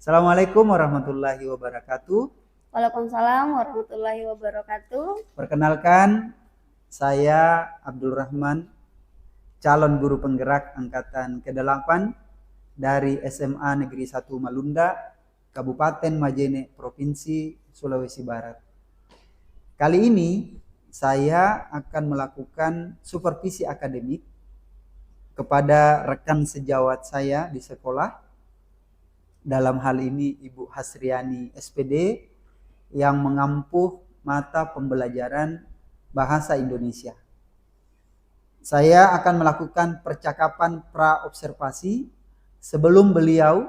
Assalamualaikum warahmatullahi wabarakatuh. Waalaikumsalam warahmatullahi wabarakatuh. Perkenalkan, saya Abdul Rahman, calon guru penggerak angkatan ke-8 dari SMA Negeri 1 Malunda, Kabupaten Majene, Provinsi Sulawesi Barat. Kali ini saya akan melakukan supervisi akademik kepada rekan sejawat saya di sekolah. Dalam hal ini Ibu Hasriani SPD yang mengampuh mata pembelajaran bahasa Indonesia. Saya akan melakukan percakapan pra-observasi sebelum beliau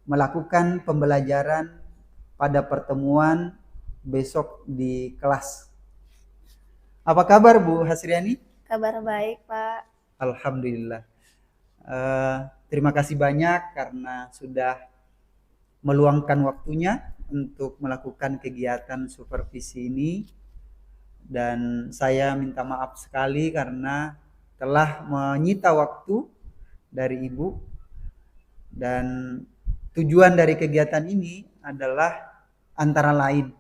melakukan pembelajaran pada pertemuan besok di kelas. Apa kabar Bu Hasriani? Kabar baik, Pak. Alhamdulillah. Terima kasih banyak karena sudah meluangkan waktunya untuk melakukan kegiatan supervisi ini, dan saya minta maaf sekali karena telah menyita waktu dari Ibu. Dan tujuan dari kegiatan ini adalah antara lain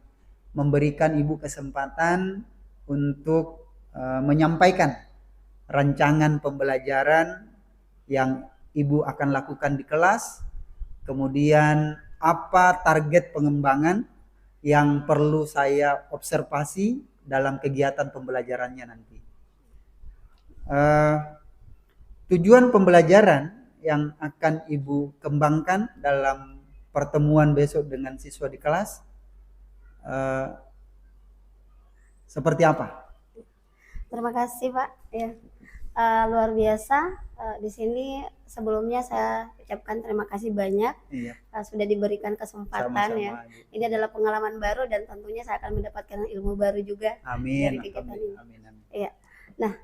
memberikan Ibu kesempatan untuk menyampaikan rancangan pembelajaran yang Ibu akan lakukan di kelas, kemudian apa target pengembangan yang perlu saya observasi dalam kegiatan pembelajarannya nanti. Tujuan pembelajaran yang akan Ibu kembangkan dalam pertemuan besok dengan siswa di kelas seperti apa? Terima kasih, Pak. Ya, luar biasa. Di sini sebelumnya saya ucapkan terima kasih banyak. Iya. Sudah diberikan kesempatan. Sama-sama, ya. Ibu. Ini adalah pengalaman baru dan tentunya saya akan mendapatkan ilmu baru juga. Amin. Dari kegiatan ini. Amin. Iya. Nah,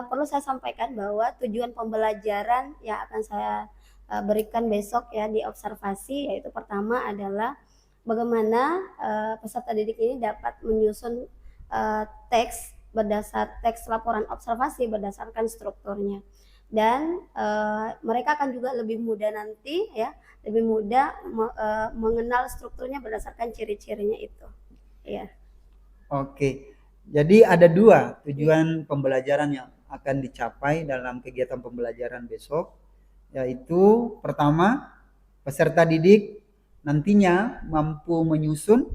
perlu saya sampaikan bahwa tujuan pembelajaran yang akan saya berikan besok ya di observasi, yaitu pertama adalah bagaimana peserta didik ini dapat menyusun teks laporan observasi berdasarkan strukturnya, dan mereka akan juga lebih mudah nanti ya, lebih mudah mengenal strukturnya berdasarkan ciri-cirinya itu. Ya. Oke. Jadi ada dua tujuan pembelajaran yang akan dicapai dalam kegiatan pembelajaran besok, yaitu pertama, peserta didik nantinya mampu menyusun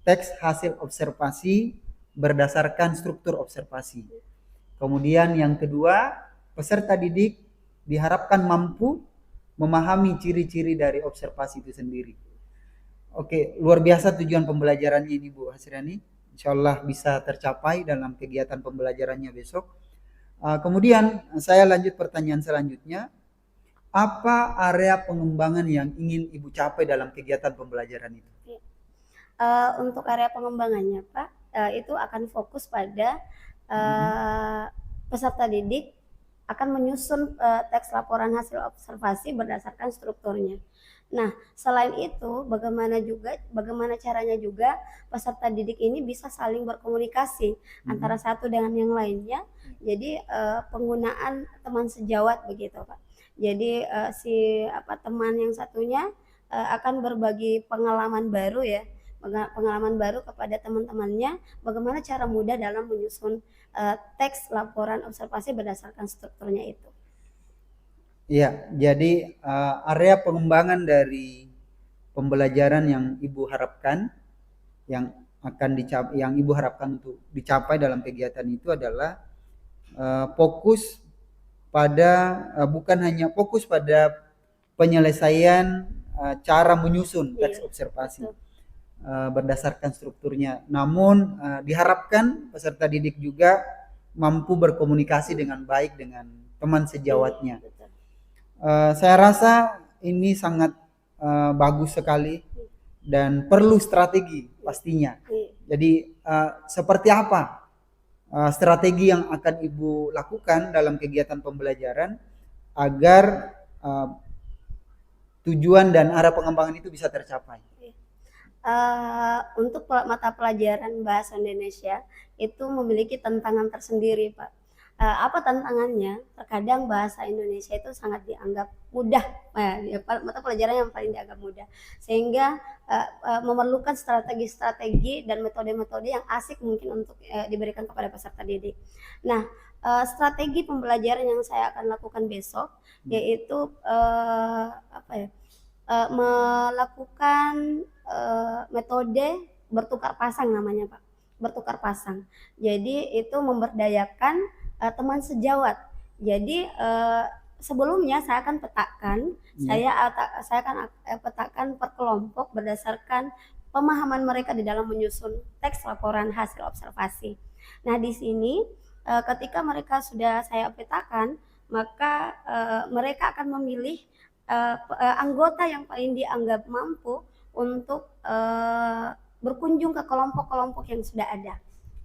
teks hasil observasi berdasarkan struktur observasi. Kemudian yang kedua, peserta didik diharapkan mampu memahami ciri-ciri dari observasi itu sendiri. Oke, luar biasa tujuan pembelajarannya ini Bu Hasriani. Insyaallah bisa tercapai dalam kegiatan pembelajarannya besok. Kemudian saya lanjut pertanyaan selanjutnya. Apa area pengembangan yang ingin Ibu capai dalam kegiatan pembelajaran itu? Untuk area pengembangannya, Pak, itu akan fokus pada peserta didik akan menyusun teks laporan hasil observasi berdasarkan strukturnya. Nah, selain itu, bagaimana caranya juga peserta didik ini bisa saling berkomunikasi antara satu dengan yang lainnya. Jadi penggunaan teman sejawat begitu, Pak. Jadi teman yang satunya akan berbagi pengalaman baru ya, kepada teman-temannya, bagaimana cara mudah dalam menyusun teks laporan observasi berdasarkan strukturnya itu. Iya, jadi area pengembangan dari pembelajaran yang Ibu harapkan, yang Ibu harapkan untuk dicapai dalam kegiatan itu adalah fokus pada bukan hanya fokus pada penyelesaian cara menyusun teks observasi berdasarkan strukturnya, namun diharapkan peserta didik juga mampu berkomunikasi dengan baik dengan teman sejawatnya. Saya rasa ini sangat bagus sekali dan perlu strategi pastinya. Jadi seperti apa strategi yang akan Ibu lakukan dalam kegiatan pembelajaran agar tujuan dan arah pengembangan itu bisa tercapai? Untuk mata pelajaran bahasa Indonesia itu memiliki tantangan tersendiri, Pak. Apa tantangannya? Terkadang bahasa Indonesia itu sangat dianggap mudah, mata pelajaran yang paling dianggap mudah, sehingga memerlukan strategi-strategi dan metode-metode yang asik mungkin untuk diberikan kepada peserta didik. Nah, strategi pembelajaran yang saya akan lakukan besok yaitu melakukan metode bertukar pasang namanya Pak, bertukar pasang. Jadi itu memberdayakan teman sejawat. Jadi sebelumnya saya akan petakan, saya akan petakan per kelompok berdasarkan pemahaman mereka di dalam menyusun teks laporan hasil observasi. Nah di sini ketika mereka sudah saya petakan, maka mereka akan memilih anggota yang paling dianggap mampu untuk berkunjung ke kelompok-kelompok yang sudah ada.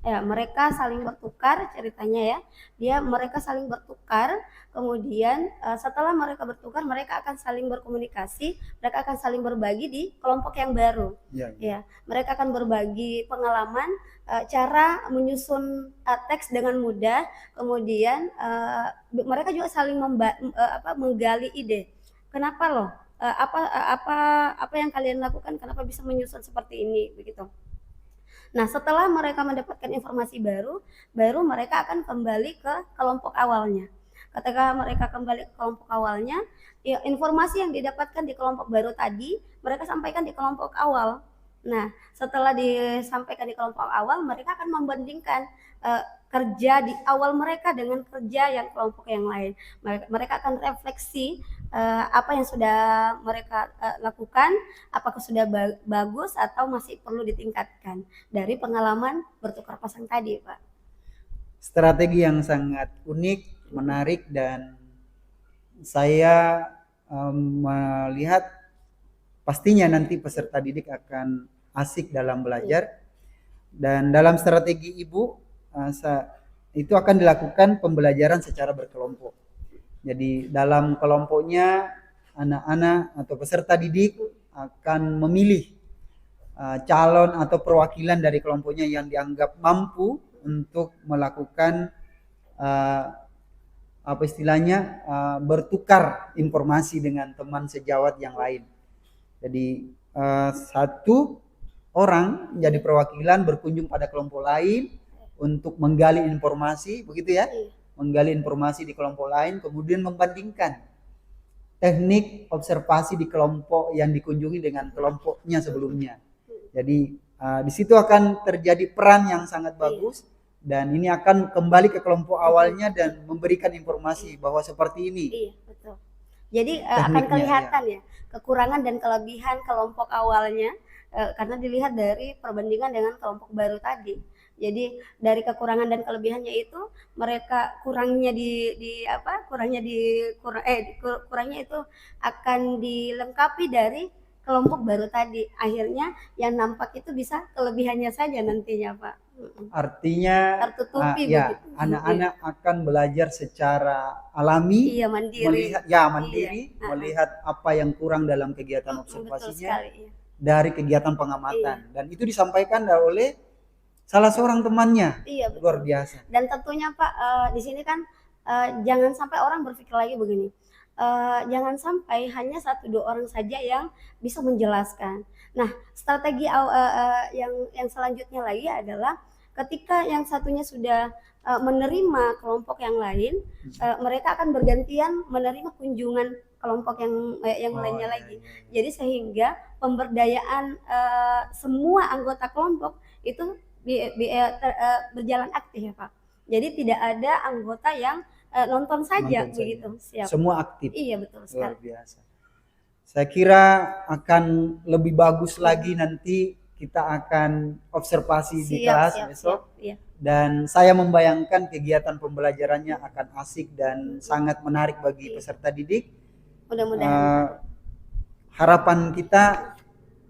Ya, mereka saling bertukar ceritanya ya. Mereka saling bertukar, kemudian setelah mereka bertukar, mereka akan saling berkomunikasi, mereka akan saling berbagi di kelompok yang baru. Ya, mereka akan berbagi pengalaman, cara menyusun teks dengan mudah, kemudian mereka juga saling menggali ide. Kenapa loh? Apa yang kalian lakukan? Kenapa bisa menyusun seperti ini? Begitu. Nah, setelah mereka mendapatkan informasi baru mereka akan kembali ke kelompok awalnya. Ketika mereka kembali ke kelompok awalnya, ya, informasi yang didapatkan di kelompok baru tadi, mereka sampaikan di kelompok awal. Nah, setelah disampaikan di kelompok awal, mereka akan membandingkan kerja di awal mereka dengan kerja yang kelompok yang lain. Mereka akan refleksi apa yang sudah mereka lakukan, apakah sudah bagus atau masih perlu ditingkatkan dari pengalaman bertukar pasang tadi, Pak. Strategi yang sangat unik, menarik, dan saya melihat pastinya nanti peserta didik akan asik dalam belajar. Dan dalam strategi Ibu itu akan dilakukan pembelajaran secara berkelompok. Jadi dalam kelompoknya anak-anak atau peserta didik akan memilih calon atau perwakilan dari kelompoknya yang dianggap mampu untuk melakukan apa istilahnya bertukar informasi dengan teman sejawat yang lain. Jadi satu orang jadi perwakilan berkunjung pada kelompok lain untuk menggali informasi, begitu ya? Menggali informasi di kelompok lain, kemudian membandingkan teknik observasi di kelompok yang dikunjungi dengan kelompoknya sebelumnya. Jadi di situ akan terjadi peran yang sangat bagus, dan ini akan kembali ke kelompok awalnya dan memberikan informasi bahwa seperti ini. Iya, betul. Jadi akan kelihatan ya kekurangan dan kelebihan kelompok awalnya karena dilihat dari perbandingan dengan kelompok baru tadi. Jadi dari kekurangan dan kelebihannya itu mereka kurangnya itu akan dilengkapi dari kelompok baru tadi. Akhirnya yang nampak itu bisa kelebihannya saja nantinya, Pak. Artinya tertutupi ya, anak-anak akan belajar secara alami, mandiri, melihat apa yang kurang dalam kegiatan observasinya dari kegiatan pengamatan, dan itu disampaikan oleh salah seorang temannya. Luar biasa. Dan tentunya Pak, di sini kan jangan sampai orang berpikir lagi begini, jangan sampai hanya 1-2 orang saja yang bisa menjelaskan. Nah, strategi yang selanjutnya lagi adalah ketika yang satunya sudah menerima kelompok yang lain, mereka akan bergantian menerima kunjungan kelompok yang lainnya lagi. Jadi sehingga pemberdayaan semua anggota kelompok itu berjalan aktif ya Pak. Jadi tidak ada anggota yang nonton saja begitu. Siap. Semua aktif. Iya betul sekali. Luar biasa. Saya kira akan lebih bagus lagi nanti kita akan observasi di kelas besok. Dan saya membayangkan kegiatan pembelajarannya akan asik dan sangat menarik bagi peserta didik. Mudah-mudahan. Harapan kita,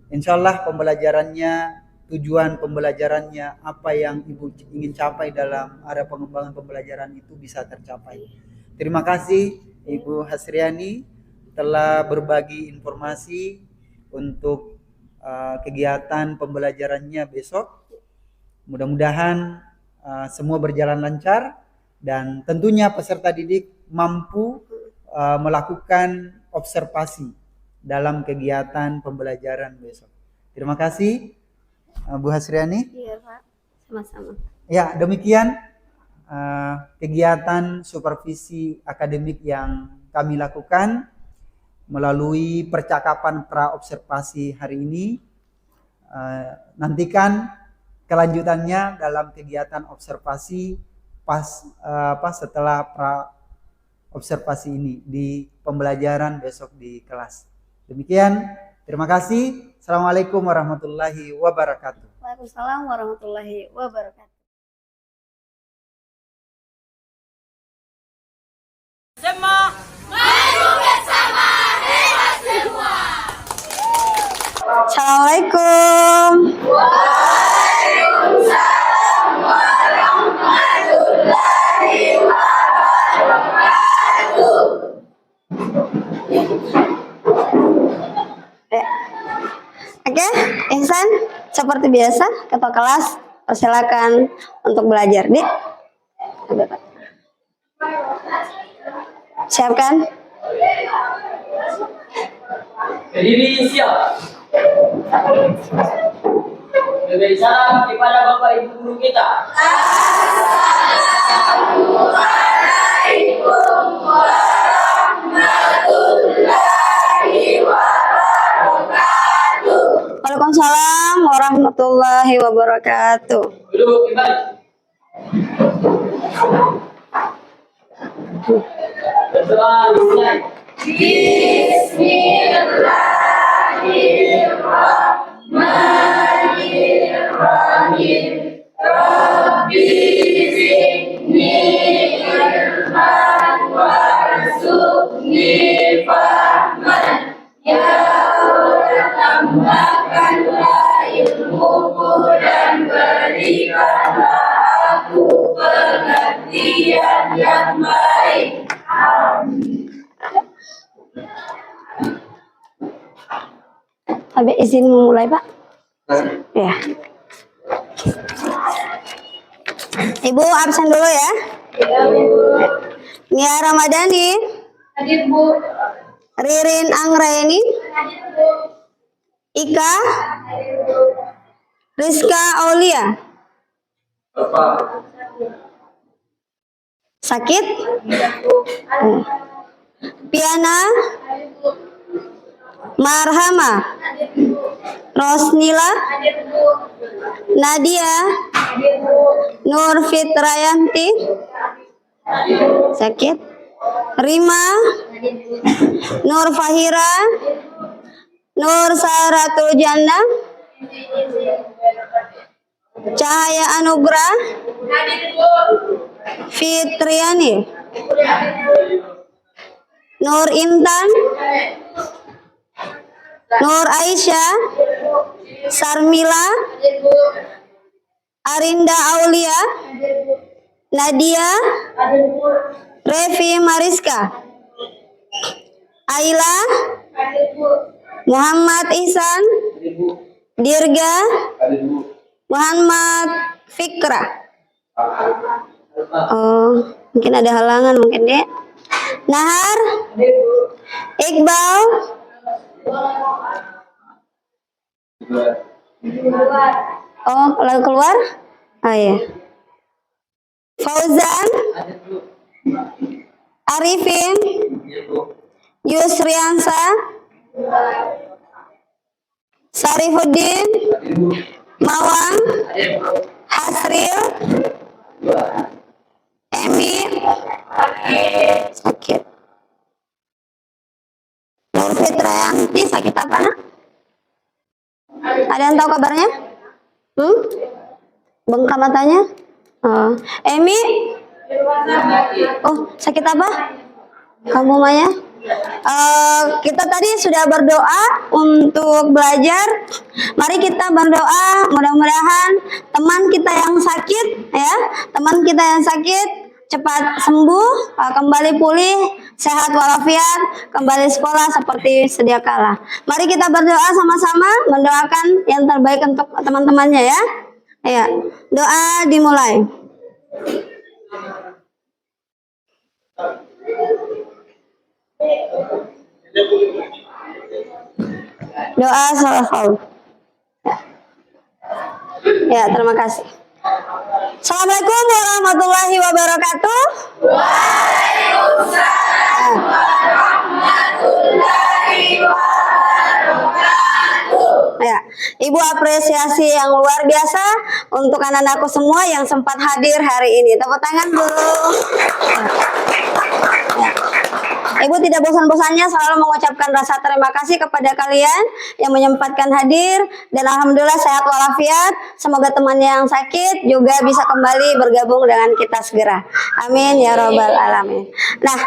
insya Allah pembelajarannya, tujuan pembelajarannya, apa yang Ibu ingin capai dalam area pengembangan pembelajaran itu bisa tercapai. Terima kasih Ibu Hasriani telah berbagi informasi untuk kegiatan pembelajarannya besok. Mudah-mudahan semua berjalan lancar dan tentunya peserta didik mampu melakukan observasi dalam kegiatan pembelajaran besok. Terima kasih Bu Hasriani. Iya Pak, sama-sama. Ya, demikian kegiatan supervisi akademik yang kami lakukan melalui percakapan pra-observasi hari ini. Nantikan kelanjutannya dalam kegiatan observasi setelah pra-observasi ini di pembelajaran besok di kelas. Demikian, terima kasih. Assalamualaikum warahmatullahi wabarakatuh. Waalaikumsalam warahmatullahi wabarakatuh. Semua maju bersama hebat semua. Assalamualaikum. Waalaikumsalam warahmatullahi wabarakatuh. Oke, Ihsan, seperti biasa, ketua kelas, persilakan untuk belajar, Dik. Siapkan. Berdiri siap. Beri salam kepada Bapak Ibu guru kita. Assalamualaikum warahmatullahi wabarakatuh. Waalaikumsalam warahmatullahi wabarakatuh. Duduk kembali. Berdoa dimulai. Bismillahirrahmanirrahim. Rabbi zidni ilman warzuqni fahman. Ya Allah, tambahkanlah ilmuku dan berikanlah aku pengertian yang baik. Habis izin memulai, Pak. Ya. Ibu absen dulu ya. Nia Ramadhani, Hadir Bu. Ririn Anggraini, Hadir Bu. Ika, Rizka Aulia. Sakit? Piana, Marhama, Rosnila, Hadir Bu. Nadia, Hadir Bu. Nur Fitrayanti. Sakit? Rima, Nur Fahira, Nur Saratul Jannah, Cahaya Anugrah, Hadir Bu. Fitriani, Nur Intan, Nur Aisyah, Sarmila, Hadir Bu. Arinda Aulia, Hadir Bu. Nadia, Hadir Bu. Revi Mariska, Aila, Hadir Bu. Muhammad Ihsan, Dirga, Muhammad Fikra. Oh, mungkin ada halangan mungkin, Dek. Nahar, Iqbal, oh lagi keluar? Oh iya. Fauzan, Arifin, Yusriansa, Sarifuddin, Mawang, Hasril, Emi, sakit. Nur Fitrayanti sakit apa, Nak? Ada yang tahu kabarnya? Bengkak matanya? Oh. Emi? Oh, sakit apa? Kamu Maya? Kita tadi sudah berdoa untuk belajar. Mari kita berdoa, mudah-mudahan teman kita yang sakit, ya, teman kita yang sakit cepat sembuh, kembali pulih, sehat walafiat, kembali sekolah seperti sedia kala. Mari kita berdoa sama-sama, mendoakan yang terbaik untuk teman-temannya ya. Ya, doa dimulai. Doa salah haul. Ya, terima kasih. Assalamualaikum warahmatullahi wabarakatuh. Ya, Ibu apresiasi yang luar biasa untuk anak-anakku semua yang sempat hadir hari ini. Tepuk tangan, Bu. Ya. Ibu tidak bosan-bosannya selalu mengucapkan rasa terima kasih kepada kalian yang menyempatkan hadir, dan alhamdulillah sehat walafiat. Semoga temannya yang sakit juga bisa kembali bergabung dengan kita segera. Amin ya robbal alamin. Nah,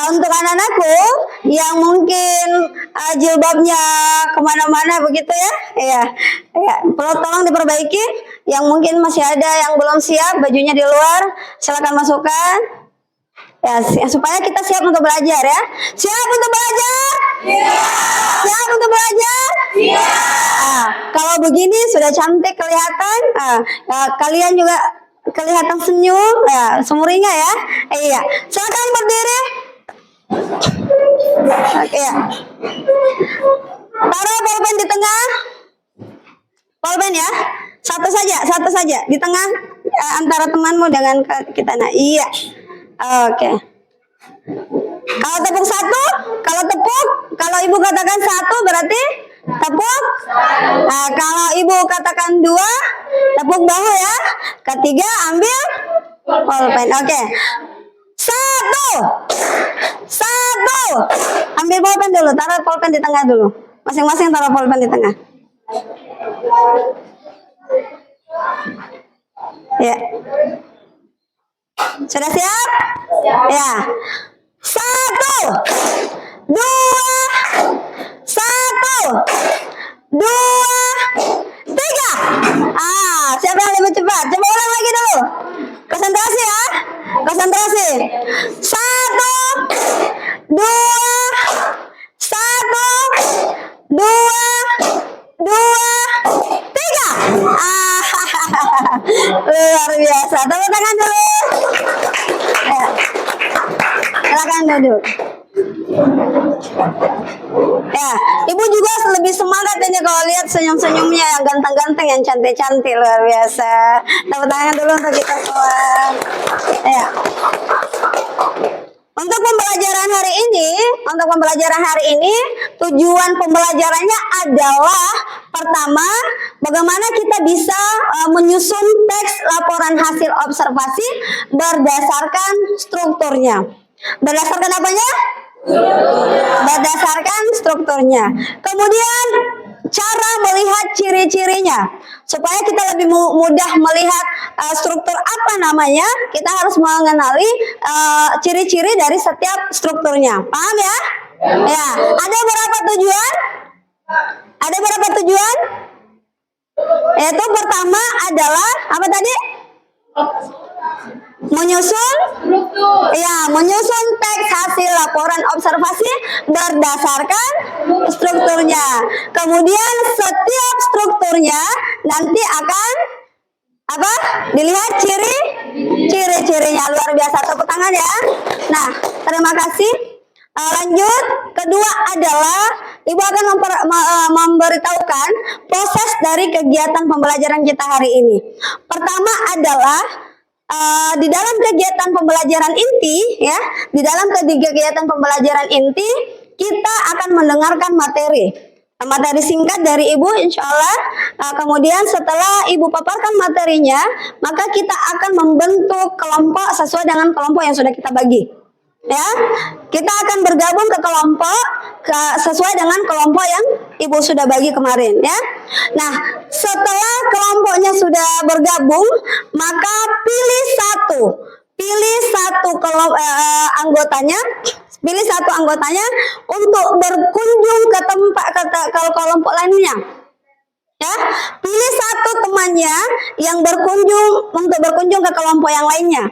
untuk anak-anakku yang mungkin jilbabnya kemana-mana begitu ya, ya, tolong diperbaiki. Yang mungkin masih ada yang belum siap, bajunya di luar, silakan masukkan. Ya, supaya kita siap untuk belajar ya. Siap untuk belajar? Siap untuk belajar? Kalau begini sudah cantik kelihatan. Kalian juga kelihatan senyum, ya, sumringah ya. Iya, silakan berdiri. Oke ya. Taruh pulpen di tengah. Pulpen ya. Satu saja di tengah, antara temanmu dengan kita. Nah, iya. Oke. Kalau tepuk satu, kalau ibu katakan satu berarti tepuk. Nah, kalau ibu katakan dua, tepuk bahu ya. Ketiga ambil pulpen. Oke. Satu. Ambil pulpen dulu, taruh pulpen di tengah dulu. Masing-masing taruh pulpen di tengah. Ya. Sudah siap? Ya. 1, 2, 3. Siapa yang lebih cepat? Coba ulang lagi dulu. Konsentrasi ya. Konsentrasi. 1, 2, 3. Luar biasa. Tepuk tangan dulu. Ya. Silakan duduk. Ya, ibu juga lebih semangat ini kalau lihat senyum-senyumnya yang ganteng-ganteng, yang cantik-cantik, luar biasa. Tepuk tangan dulu untuk kita semua. Ya. Untuk pembelajaran hari ini, tujuan pembelajarannya adalah pertama, bagaimana kita bisa menyusun teks laporan hasil observasi berdasarkan strukturnya. Berdasarkan apanya? Berdasarkan strukturnya. Kemudian cara melihat ciri-cirinya. Supaya kita lebih mudah melihat struktur apa namanya, kita harus mengenali ciri-ciri dari setiap strukturnya. Paham ya? Ya. Ada berapa tujuan? Yaitu pertama adalah apa tadi? Menyusun teks hasil laporan observasi berdasarkan strukturnya. Kemudian setiap strukturnya nanti akan dilihat ciri-cirinya. Luar biasa, tepuk tangan ya. Nah, terima kasih. Lanjut, kedua adalah ibu akan memberitahukan proses dari kegiatan pembelajaran kita hari ini. Pertama adalah di dalam kegiatan pembelajaran inti, ya, di dalam kegiatan pembelajaran inti kita akan mendengarkan materi singkat dari ibu, insya Allah. Kemudian setelah ibu paparkan materinya, maka kita akan membentuk kelompok sesuai dengan kelompok yang sudah kita bagi. Ya, kita akan bergabung ke kelompok sesuai dengan kelompok yang ibu sudah bagi kemarin, ya. Nah, setelah kelompoknya sudah bergabung, maka pilih satu anggotanya untuk berkunjung ke kelompok lainnya. Ya, pilih satu temannya yang untuk berkunjung ke kelompok yang lainnya.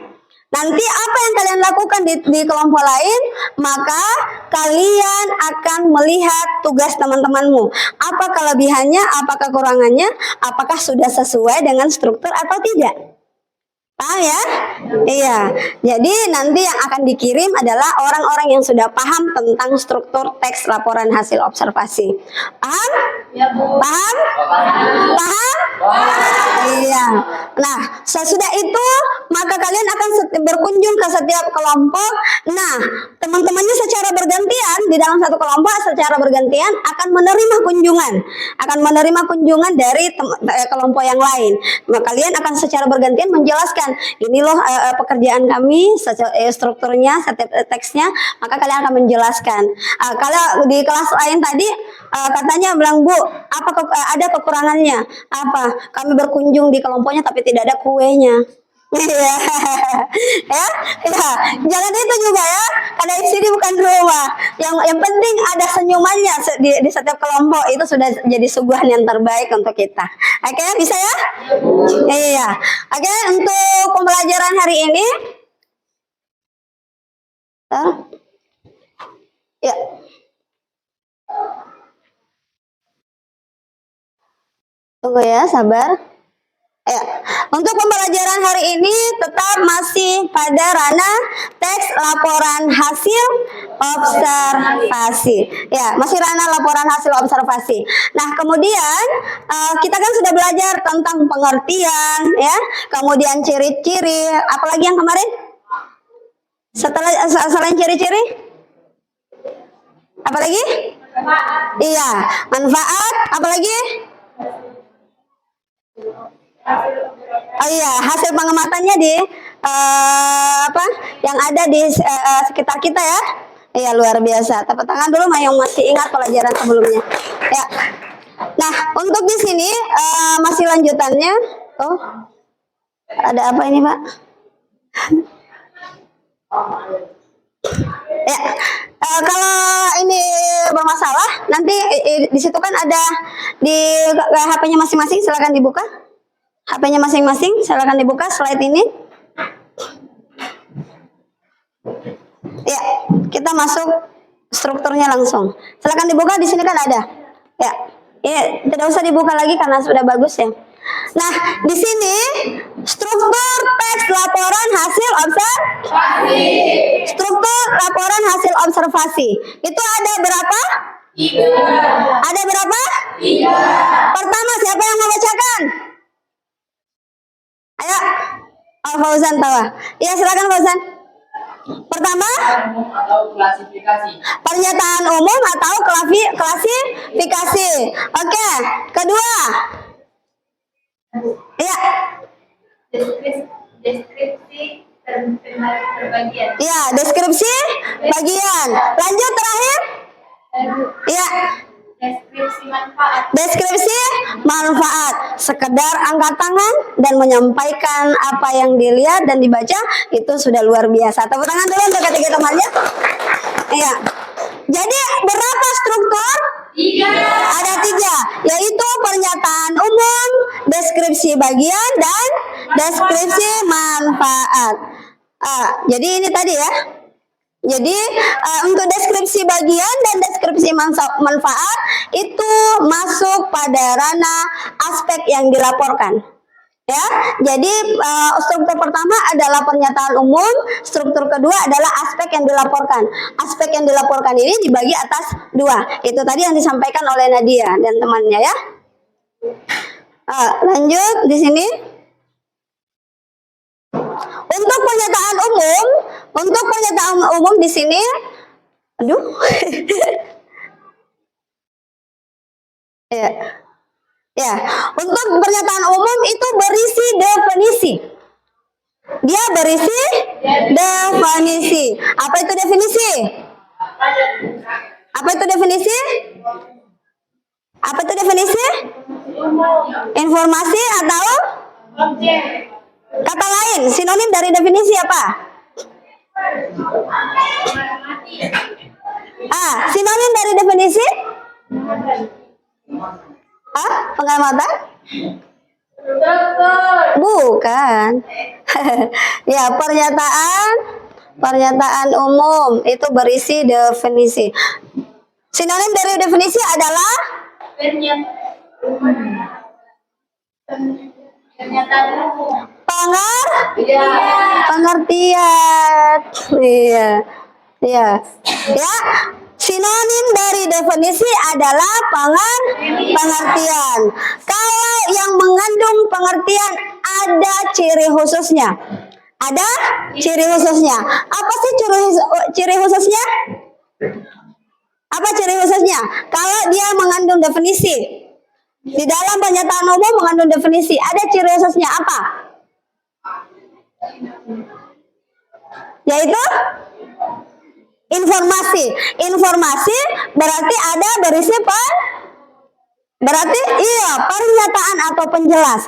Nanti apa yang kalian lakukan di kelompok lain, maka kalian akan melihat tugas teman-temanmu. Apa kelebihannya, apa kekurangannya, apakah sudah sesuai dengan struktur atau tidak. Paham ya? Iya. Jadi nanti yang akan dikirim adalah orang-orang yang sudah paham tentang struktur teks laporan hasil observasi. Paham? Ya, Bu. Paham? Paham? Iya. Nah, sesudah itu maka kalian akan berkunjung ke setiap kelompok. Nah, teman-temannya secara bergantian di dalam satu kelompok secara bergantian akan menerima kunjungan, dari kelompok yang lain. Maka kalian akan secara bergantian menjelaskan, ini loh pekerjaan kami, strukturnya, setiap teksnya. Maka kalian akan menjelaskan. Kalau di kelas lain tadi katanya bilang, Bu, ada kekurangannya? Apa? Kami berkunjung di kelompoknya tapi tidak ada kuenya. Iya, ya, jangan itu juga ya, karena di sini bukan rumah. Yang penting ada senyumannya di setiap kelompok, itu sudah jadi suguhan yang terbaik untuk kita. Oke, bisa ya? Iya. Oke, untuk pembelajaran hari ini, ya. Tunggu ya, sabar. Ya, untuk pembelajaran hari ini tetap masih pada ranah teks laporan hasil observasi. Ya, masih ranah laporan hasil observasi. Nah, kemudian kita kan sudah belajar tentang pengertian, ya, kemudian ciri-ciri. Apalagi yang kemarin? Selain ciri-ciri? Apalagi? Iya, manfaat. Apalagi? Oh iya, hasil pengamatannya di yang ada di sekitar kita ya. Iya, luar biasa. Tepuk tangan dulu yang masih ingat pelajaran sebelumnya. Ya. Nah, untuk di sini masih lanjutannya. Oh, ada apa ini, Pak? Ya, kalau ini bermasalah, nanti di situ kan ada di HP-nya masing-masing, silakan dibuka. HP-nya masing-masing, silakan dibuka slide ini. Ya, kita masuk strukturnya langsung. Silakan dibuka, di sini kan ada. Ya, ini tidak usah dibuka lagi karena sudah bagus ya. Nah, di sini struktur teks laporan hasil observasi. Struktur laporan hasil observasi. Itu ada berapa? 3. Ada berapa? 3. Pertama, siapa yang mau bacakan? Ayo, Fauzan tahu. Iya, silakan Fauzan. Pertama, Umum atau klasifikasi. pernyataan umum atau klasifikasi. Oke, kedua. Iya. Deskripsi terbagian. Iya, deskripsi bagian. Lanjut terakhir. Iya. Deskripsi manfaat. Deskripsi manfaat, sekedar angkat tangan dan menyampaikan apa yang dilihat dan dibaca itu sudah luar biasa. Tepuk tangan dulu untuk ketiga temannya. Iya. Jadi berapa struktur? 3. Ada 3, yaitu pernyataan umum, deskripsi bagian, dan deskripsi manfaat. Jadi ini tadi ya. Jadi untuk deskripsi bagian dan deskripsi manfaat itu masuk pada ranah aspek yang dilaporkan. Ya, jadi struktur pertama adalah pernyataan umum, struktur kedua adalah aspek yang dilaporkan. Aspek yang dilaporkan ini dibagi atas 2. Itu tadi yang disampaikan oleh Nadia dan temannya ya. Lanjut di sini. Untuk pernyataan umum di sini, aduh, ya, ya. Untuk pernyataan umum itu berisi definisi. Dia berisi definisi. Apa itu definisi? Apa itu definisi? Apa itu definisi? Informasi atau Objek. kata lain, sinonim dari definisi apa? Sinonim dari definisi? Pengamatan? Bukan. Ya, pernyataan umum itu berisi definisi. Sinonim dari definisi adalah Pernyataan umum. Pengertian. Iya. Iya. Ya. Sinonim dari definisi adalah pengertian. Kalau yang mengandung pengertian ada ciri khususnya. Ada ciri khususnya. Apa sih ciri khususnya? Apa ciri khususnya? Kalau dia mengandung definisi. Di dalam pernyataan umum mengandung definisi. Ada ciri khususnya apa? Yaitu informasi. Informasi berarti ada berisi berarti iya pernyataan atau penjelas.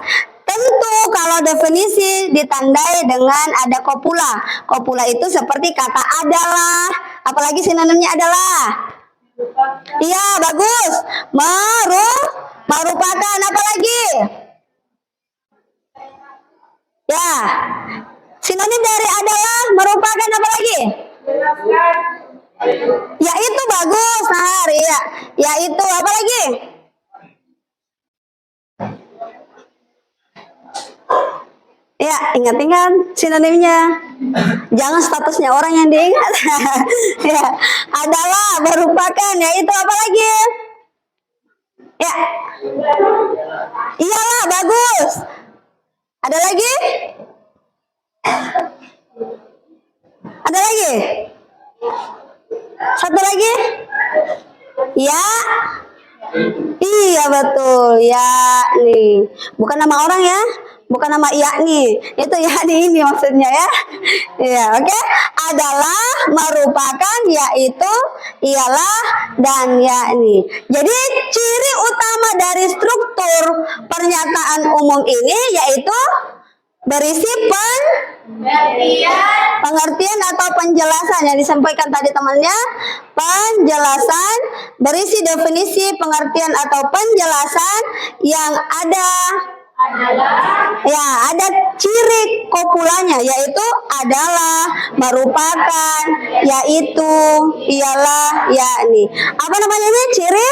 Tentu kalau definisi ditandai dengan ada kopula. Kopula itu seperti kata adalah, apalagi sinonimnya adalah. Iya, bagus. Merupakan apalagi? Ya. Sinonim dari adalah merupakan apalagi? Ya itu bagus. Nah, ya. Ya itu apalagi? Ya, ingat-ingat sinonimnya. Jangan statusnya orang yang diingat. Ya, adalah merupakan, yaitu apa lagi? Ya. Iyalah, bagus. Ada lagi? Ada lagi? Satu lagi? Ya. Iya betul, ya nih. Bukan nama orang ya. Bukan nama yakni, itu yakni ini maksudnya ya. Iya, oke. Adalah, merupakan, yaitu, ialah, dan yakni. Jadi ciri utama dari struktur pernyataan umum ini yaitu berisi pengertian atau penjelasan yang disampaikan tadi temannya. Penjelasan berisi definisi, pengertian atau penjelasan yang ada. Ya, ada ciri kopulanya yaitu adalah, merupakan, yaitu, ialah, yakni. Apa namanya ini? Ciri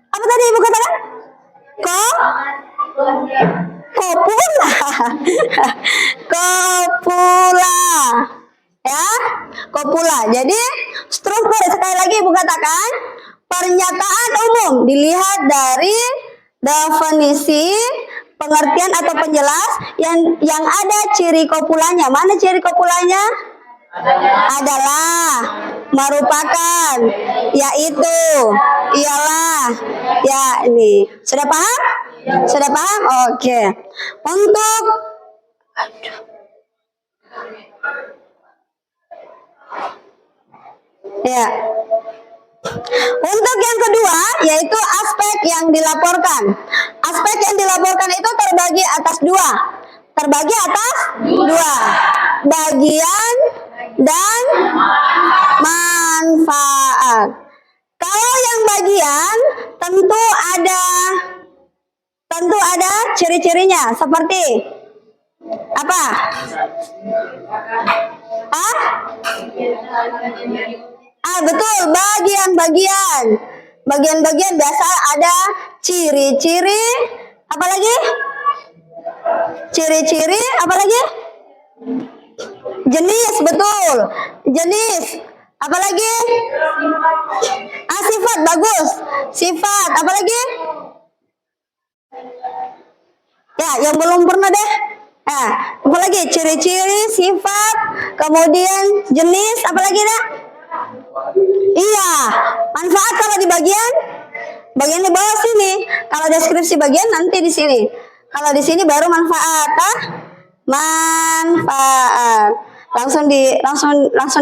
apa tadi Ibu katakan? Kopula. Kopula. Ya, kopula. Jadi struktur sekali lagi Ibu katakan, pernyataan umum dilihat dari definisi, pengertian atau penjelas yang ada ciri kopulanya. Mana ciri kopulanya? Adalah, merupakan, yaitu, ialah, yakni. Sudah paham? Sudah paham? Oke. Untuk ya. Untuk yang kedua yaitu aspek yang dilaporkan. Aspek yang dilaporkan itu terbagi atas dua. Terbagi atas dua. Bagian dan manfaat. Kalau yang bagian tentu ada ciri-cirinya seperti apa? Betul, bagian-bagian. Bagian-bagian biasa ada ciri-ciri, apa lagi? Ciri-ciri, apa lagi? Jenis, betul. Jenis, apa lagi? Sifat, bagus. Sifat, apa lagi? Ya, yang belum pernah deh. Apa lagi? Ciri-ciri, sifat, kemudian jenis, apa lagi dah? Iya, manfaat kalau di bagian di bawah sini. Kalau deskripsi bagian nanti di sini. Kalau di sini baru manfaat, manfaat. Langsung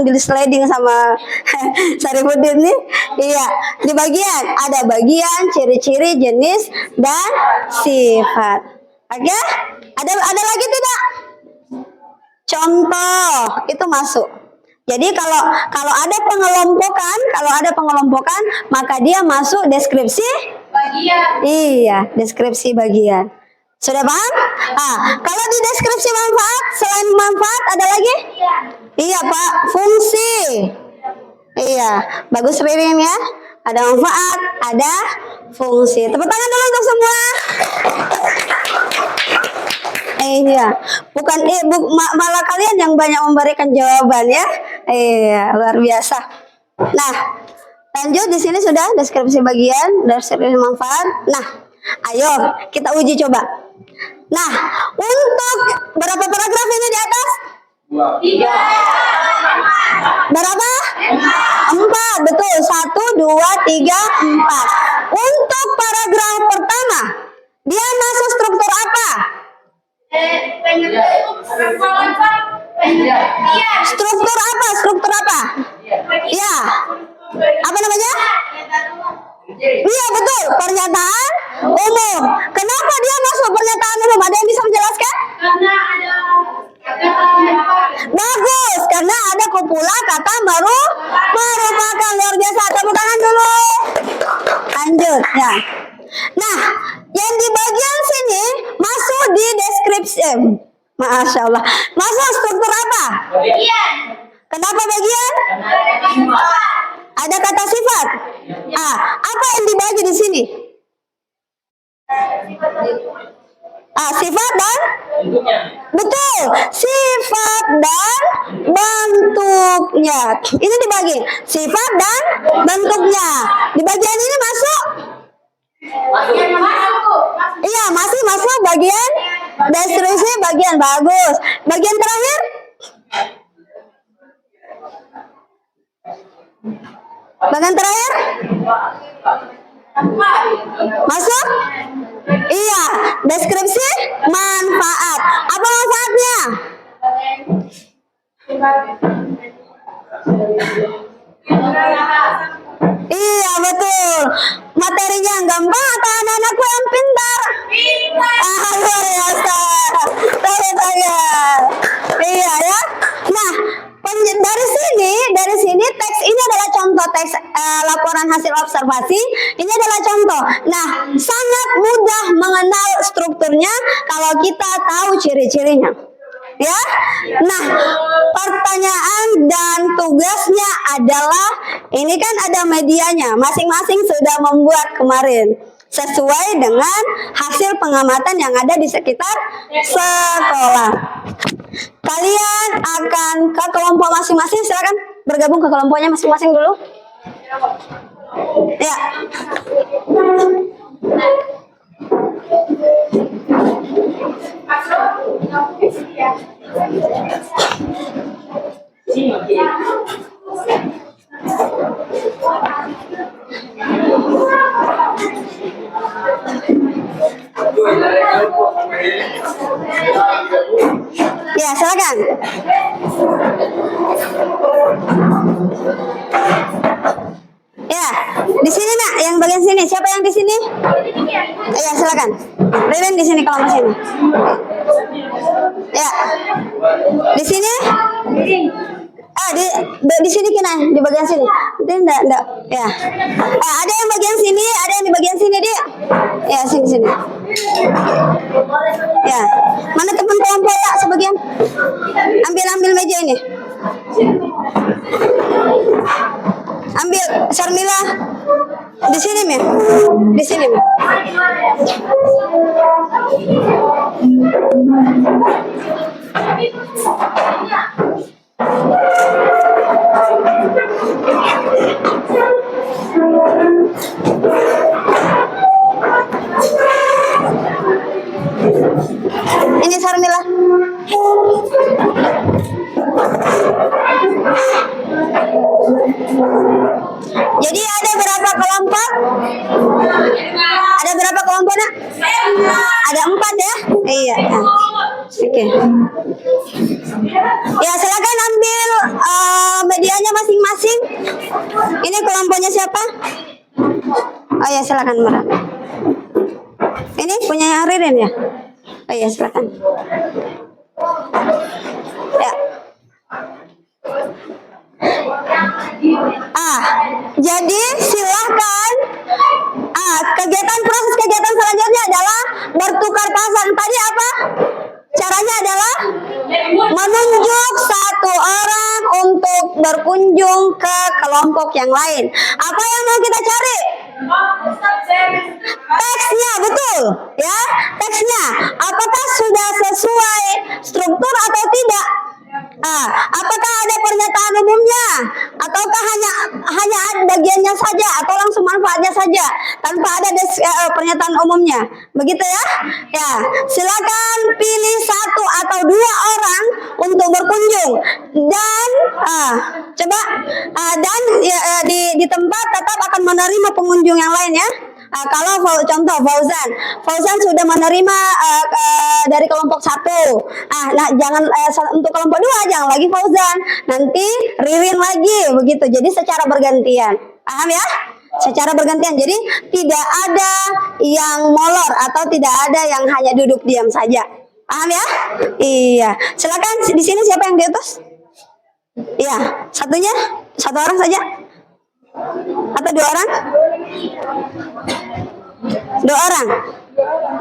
di sliding sama Sarifuddin nih. Iya, di bagian ada bagian, ciri-ciri, jenis dan sifat. Oke? Ada lagi tidak? Contoh itu masuk. Jadi kalau ada pengelompokan, maka dia masuk deskripsi bagian. Iya, deskripsi bagian. Sudah paham? Kalau di deskripsi manfaat, selain manfaat ada lagi? Iya, Pak, fungsi. Iya, bagus Ririn ya. Ada manfaat, ada fungsi. Tepuk tangan dulu untuk semua. Iya, bukan malah kalian yang banyak memberikan jawaban ya. Iya, luar biasa. Nah, lanjut di sini sudah deskripsi bagian, deskripsi manfaat. Nah, ayo kita uji coba. Nah, untuk berapa paragraf ini di atas? 3. Berapa? 4, betul. 1, 2, 3, 4. Untuk paragraf pertama, dia masuk struktur apa? Struktur apa? Struktur apa? Ya. Apa namanya? Iya betul, pernyataan umum. Kenapa dia masuk pernyataan umum? Ada yang bisa menjelaskan? Karena ada Bagus, karena ada kopula kata merupakan. Luar biasa, tepuk tangan dulu. Lanjut ya. Nah, yang di bagian sini masuk di deskripsi. Masya Allah. Masuk struktur apa? bagian. Kenapa bagian? Ada kata sifat. Apa yang dibagi di sini? Sifat dan Bentuknya. betul, sifat dan bentuknya. Ini dibagi sifat dan bentuknya. Di bagian ini masuk? Iya, masih masuk bagian deskripsi bagian bagus. Bagian terakhir? Bagian terakhir? Masuk? Iya, deskripsi manfaat. Apa manfaatnya? Iya, betul. Materinya yang gampang atau anak-anakku yang pintar? Luar biasa. Tepuk tangan. Iya ya. Nah, dari sini teks ini adalah contoh teks laporan hasil observasi. Ini adalah contoh. Nah, sangat mudah mengenal strukturnya kalau kita tahu ciri-cirinya. Ya. Nah, pertanyaan dan tugasnya adalah ini kan ada medianya. Masing-masing sudah membuat kemarin sesuai dengan hasil pengamatan yang ada di sekitar sekolah. Kalian akan ke kelompok masing-masing, silakan bergabung ke kelompoknya masing-masing dulu. Ya. Ya, silakan. Ya, di sini nak, yang bagian sini. Siapa yang di sini? Ya, silakan. Ririn di sini kalau di sini. Ya, di sini. Di sini kena di bagian sini. Enggak. Ya. Ada yang bagian sini, ada yang di bagian sini dia. Ya, sini. Ya. Mana teman kelompok ya sebagian? Ambil meja ini. Ambil Sarmila. Di sini, Mi. Di sini, Mi. Ini Sarmila. Jadi ada berapa kelompok? Ada berapa kelompok nak? Ada 4 ya? Iya. Oke. Ya, silakan ambil medianya masing-masing. Ini kelompoknya siapa? Oh ya, silakan Mara. Ini punya Ririn ya? Oh ya, silakan. Ya. Jadi silahkan. Proses kegiatan selanjutnya adalah bertukar pasangan. Tadi apa? Caranya adalah menunjuk satu orang untuk berkunjung ke kelompok yang lain. Apa yang mau kita cari? Teksnya, betul ya, teksnya apakah sudah sesuai umumnya. Begitu ya? Ya, silakan pilih 1 atau 2 orang untuk berkunjung dan coba dan di tempat tetap akan menerima pengunjung yang lain ya. Kalau contoh Fauzan sudah menerima dari kelompok 1. Nah jangan untuk kelompok 2 jangan lagi Fauzan, nanti Ririn lagi begitu. Jadi secara bergantian, paham ya? Secara bergantian. Jadi tidak ada yang molor atau tidak ada yang hanya duduk diam saja, paham ya? Iya. Silakan di sini siapa yang di atas? Iya, satunya 1 orang saja atau 2 orang? 2 orang.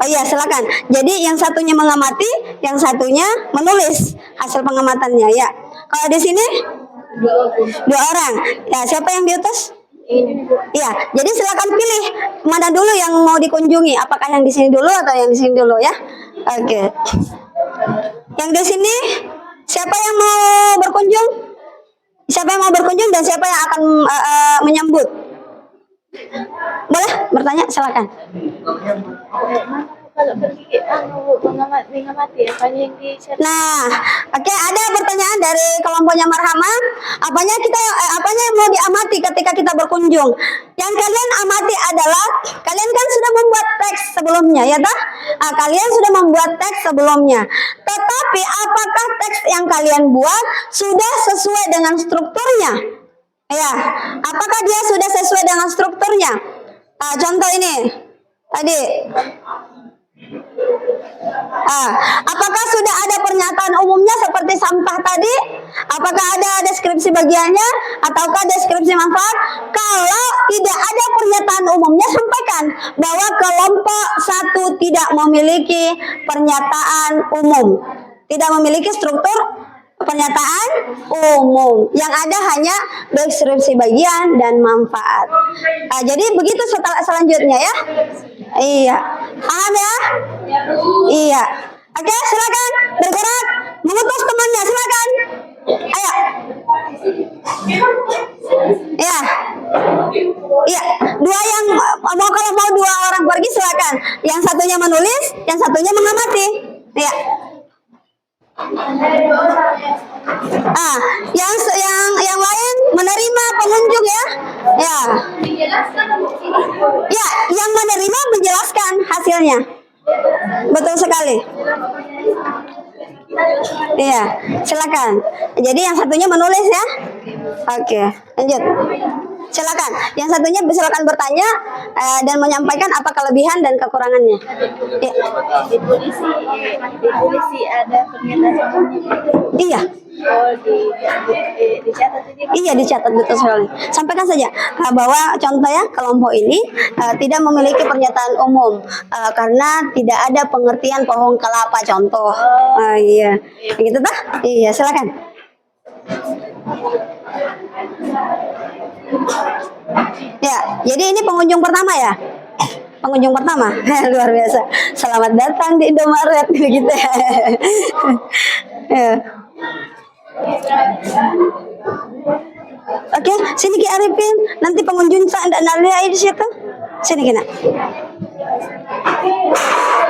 Oh iya, silakan. Jadi yang satunya mengamati, yang satunya menulis hasil pengamatannya ya. Kalau di sini 2 orang. Ya, siapa yang di atas? Iya. Jadi silakan pilih mana dulu yang mau dikunjungi. Apakah yang di sini dulu atau yang di sini dulu ya? Oke. Yang di sini siapa yang mau berkunjung? Siapa yang mau berkunjung dan siapa yang akan menyambut? Boleh bertanya, silakan. Kalau pergi mengamati apanya yang di-share. Nah, oke, ada pertanyaan dari kelompoknya Marhamah. Apanya yang mau diamati ketika kita berkunjung? Yang kalian amati adalah kalian kan sudah membuat teks sebelumnya, ya toh? Kalian sudah membuat teks sebelumnya. Tetapi apakah teks yang kalian buat sudah sesuai dengan strukturnya? Ya, apakah dia sudah sesuai dengan strukturnya? Contoh ini tadi. Apakah sudah ada pernyataan umumnya seperti sampah tadi? Apakah ada deskripsi bagiannya ataukah deskripsi manfaat? Kalau tidak ada pernyataan umumnya, sampaikan bahwa kelompok 1 tidak memiliki pernyataan umum, tidak memiliki struktur pernyataan umum. Yang ada hanya deskripsi bagian dan manfaat. Jadi begitu selanjutnya ya. Iya, paham ya? Iya. Oke, silakan bergerak, mengutus temannya, silakan. Ayo. Iya. Iya, 2 yang kalau mau 2 orang pergi silakan. Yang satunya menulis, yang satunya mengamati. Iya. Yang lain menerima pengunjung ya. Ya. Ya, yang menerima menjelaskan hasilnya. Betul sekali. Iya, silakan. Jadi yang satunya menulis ya. Oke, lanjut. Silakan. Yang satunya silakan bertanya dan menyampaikan apa kelebihan dan kekurangannya. Ya. Di polisi ada pernyataan umumnya. Iya. Oh, dicatat ini. Iya, dicatat, betul sekali. Sampaikan saja bahwa contoh ya, kelompok ini tidak memiliki pernyataan umum karena tidak ada pengertian pohon kelapa contoh. Iya. Begitu toh? Iya, silakan. Ya, jadi ini pengunjung pertama ya. Pengunjung pertama. Luar biasa. Selamat datang di Indomaret gitu ya. Ya. Oke, sini Ki Arifin. Nanti pengunjung Anda lihat di situ. Sini Ki Nak.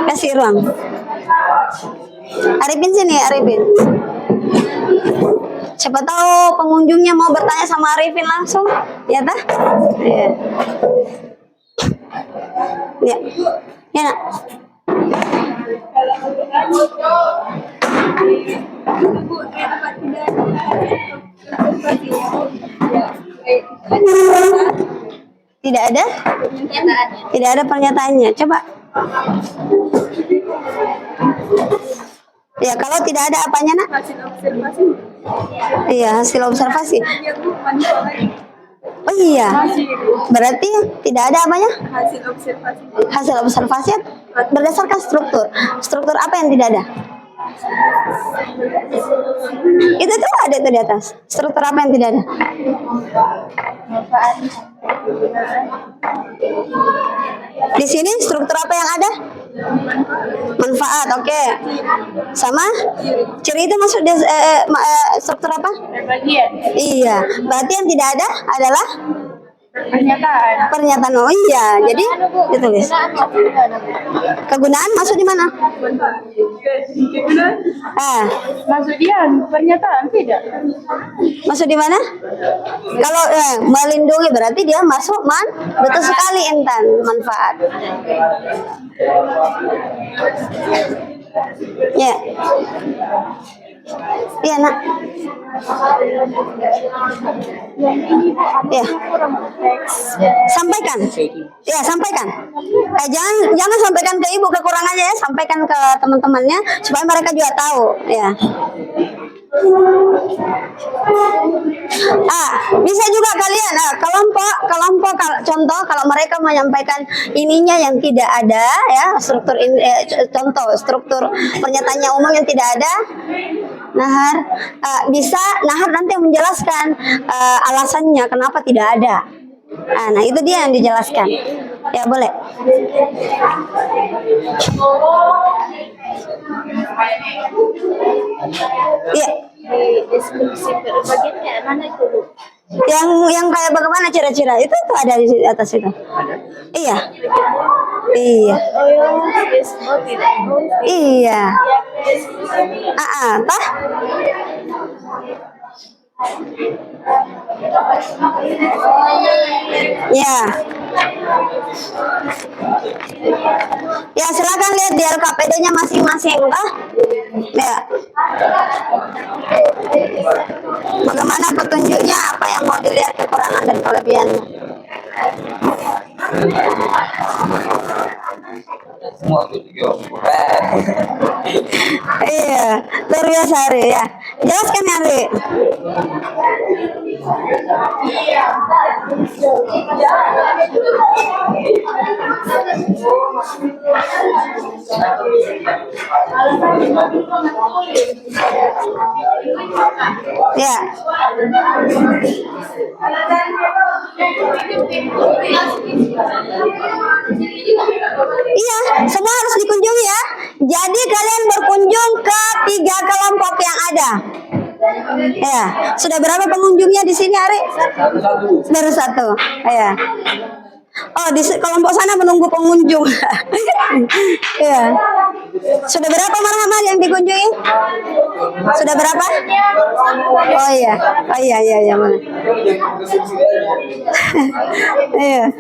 Kasih ruang. Arifin sini, Arifin. Siapa tahu pengunjungnya mau bertanya sama Arifin langsung, ya tah? Iya. Ya. Ya Nak. Tidak ada? Tidak ada pernyataannya. Coba. Ya, kalau tidak ada apanya Nak? Hasil observasi. Iya, hasil observasi. Oh iya. Berarti tidak ada apanya? Hasil observasi. Hasil observasi berdasarkan struktur. Struktur apa yang tidak ada? Itu tuh ada itu di atas. Struktur apa yang tidak ada? Di sini struktur apa yang ada? Manfaat, oke. Sama? Ciri itu masuk di struktur apa? Bagian. Iya. Berarti yang tidak ada adalah Pernyataan. Oh iya, jadi ditulis. Kegunaan masuk di mana? Maksud dia pernyataan tidak? Masuk di mana? Kalau melindungi berarti dia masuk betul sekali Intan, manfaat. Ya. Iya nak. Ya. Sampaikan. Ya sampaikan. Jangan sampaikan ke ibu kekurangannya ya, sampaikan ke teman-temannya supaya mereka juga tahu. Ya. Bisa juga kalian kelompok contoh kalau mereka menyampaikan ininya yang tidak ada ya struktur contoh struktur pernyataannya umum yang tidak ada. Nahar bisa Nahar nanti menjelaskan alasannya kenapa tidak ada. Nah itu dia yang dijelaskan. Ya boleh. Iya. Deskripsi bagian kayak mana itu Bu? Yang kayak bagaimana ciri-ciri itu tuh ada di atas itu. Iya. Iya. Tidak. Iya. Tah? Ya. Ya silakan lihat di LKPD-nya masing-masing, Pak. Ya. Bagaimana petunjuknya, apa yang mau dilihat kekurangan dan kelebihannya. Iya, luar biasa Ari ya. Jelaskan ya Ari. Ya. Iya, semua harus dikunjungi ya. Jadi kalian berkunjung ke 3 kelompok yang ada. Ya, sudah berapa pengunjungnya di sini Ari? Baru 1. Ya. Oh, di kelompok sana menunggu pengunjung. Ya. Sudah berapa Marhamad yang dikunjungi? Sudah berapa? Oh iya. Oh iya mana? Iya.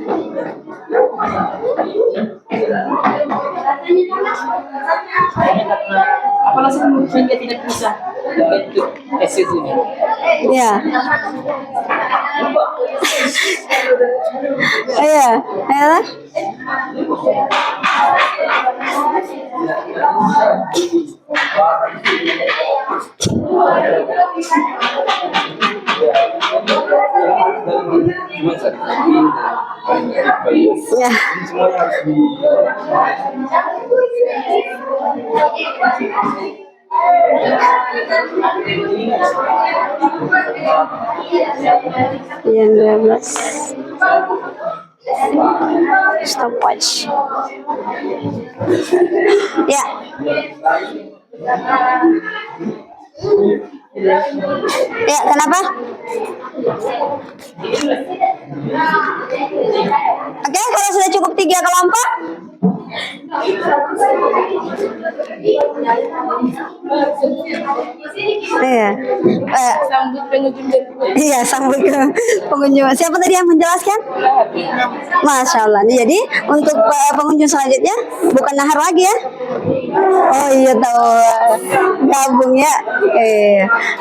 Apa alasan menurut dia tidak bisa membentuk tesis ini? Iya. Iya. Ayolah. Ya. Yang 12 stopwatch. Ya. Ya, kenapa? Oke, kalau sudah cukup 3 kelompok. Iya. Iya, sambut ke pengunjung. Siapa tadi yang menjelaskan? Masya Allah. Jadi untuk pengunjung selanjutnya bukan Nahar lagi ya? Oh iya tahu, gabung ya.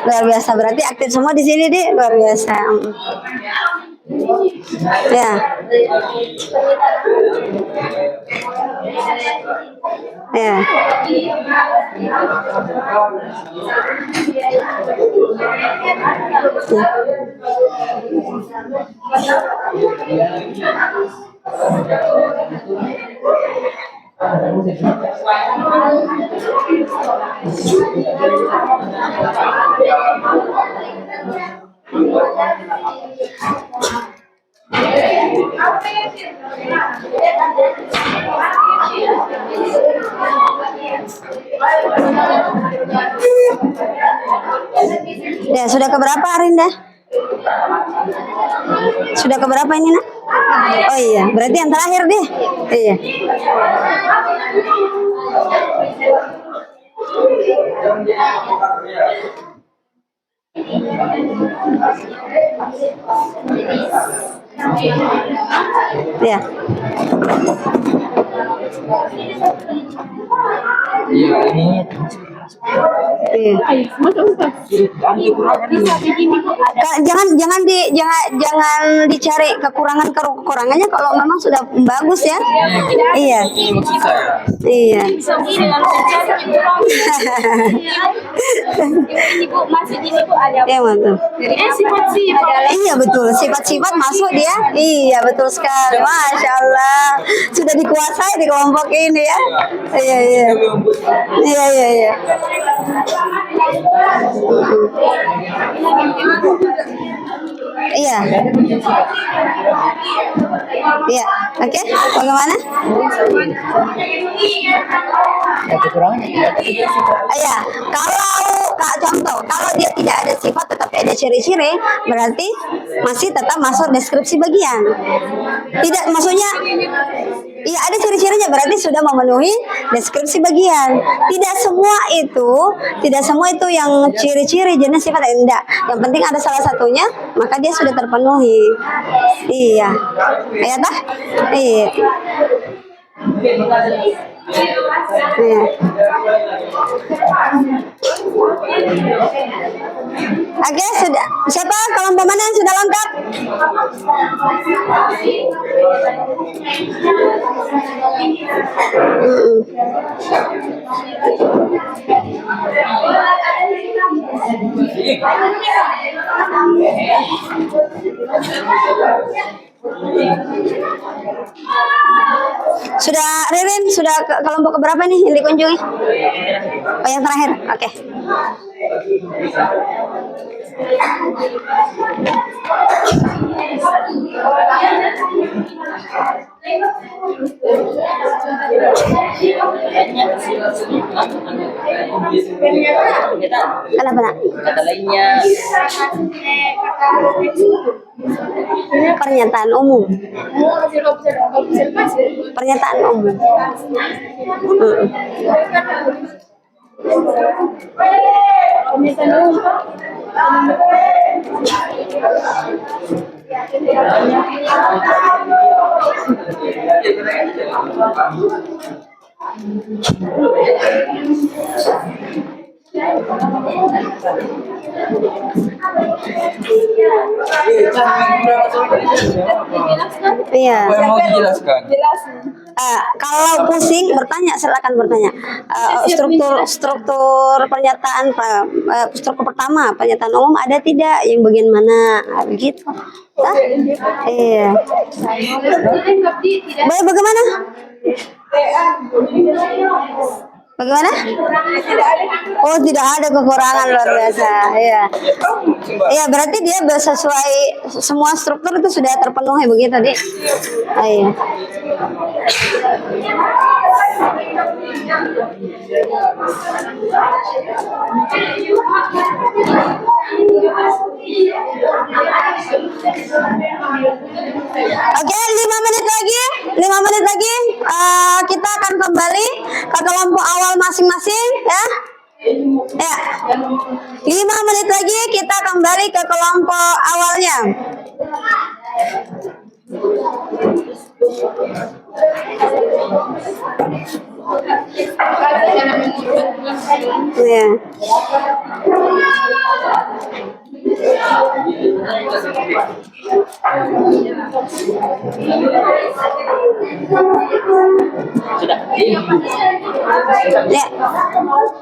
Luar biasa. Berarti aktif semua di sini di luar biasa. Ya. Ya. Ya, sudah keberapa Arinda? Sudah keberapa ini nak? Oh iya, berarti yang terakhir deh. Iya. Ya. Iya, ini Iya. Jangan dicari kekurangannya kalau memang sudah bagus ya. Iya. ini maksud saya. Iya. Ibu masuk ini Bu ada Iya betul. sifat-sifat. Iya betul, sifat-sifat masuk dia. Iya betul sekali, masya Allah. Sudah dikuasai di kelompok ini ya. Iya iya. Iya iya iya. Iya. Iya. Oke. Bagaimana? Iya. Contoh, kalau dia tidak ada sifat tetapi ada ciri-ciri, berarti masih tetap masuk deskripsi bagian. Tidak, maksudnya, iya ada ciri-cirinya berarti sudah memenuhi deskripsi bagian. Tidak semua itu yang ciri-ciri jenis sifat enggak. Yang penting ada salah satunya, maka dia sudah terpenuhi. Iya, iya tah? Iya. Iya. Oke, sudah. Siapa kelompok mana yang sudah lengkap? Sudah Ririn, sudah kelompok keberapa nih yang dikunjungi? Oh yang terakhir, oke. Kenapa nak? Kata lainnya Pernyataan umum. Pernyataan umum. Iya. apa yang mau dijelaskan? Kalau pusing bertanya, silakan bertanya. Struktur pernyataan, struktur pertama pernyataan umum ada tidak, yang bagian mana, begitu. Iya. Bagaimana? Bagaimana? Oh, tidak ada kekurangan, luar biasa. Iya. Iya, berarti dia sesuai semua struktur itu sudah terpenuhi begitu, Dik. Iya. Oke, 5 menit lagi. 5 menit lagi kita akan kembali ke kelompok awal masing-masing ya. Ya. 5 menit lagi kita kembali ke kelompok awalnya. Ya. Sudah. Ya.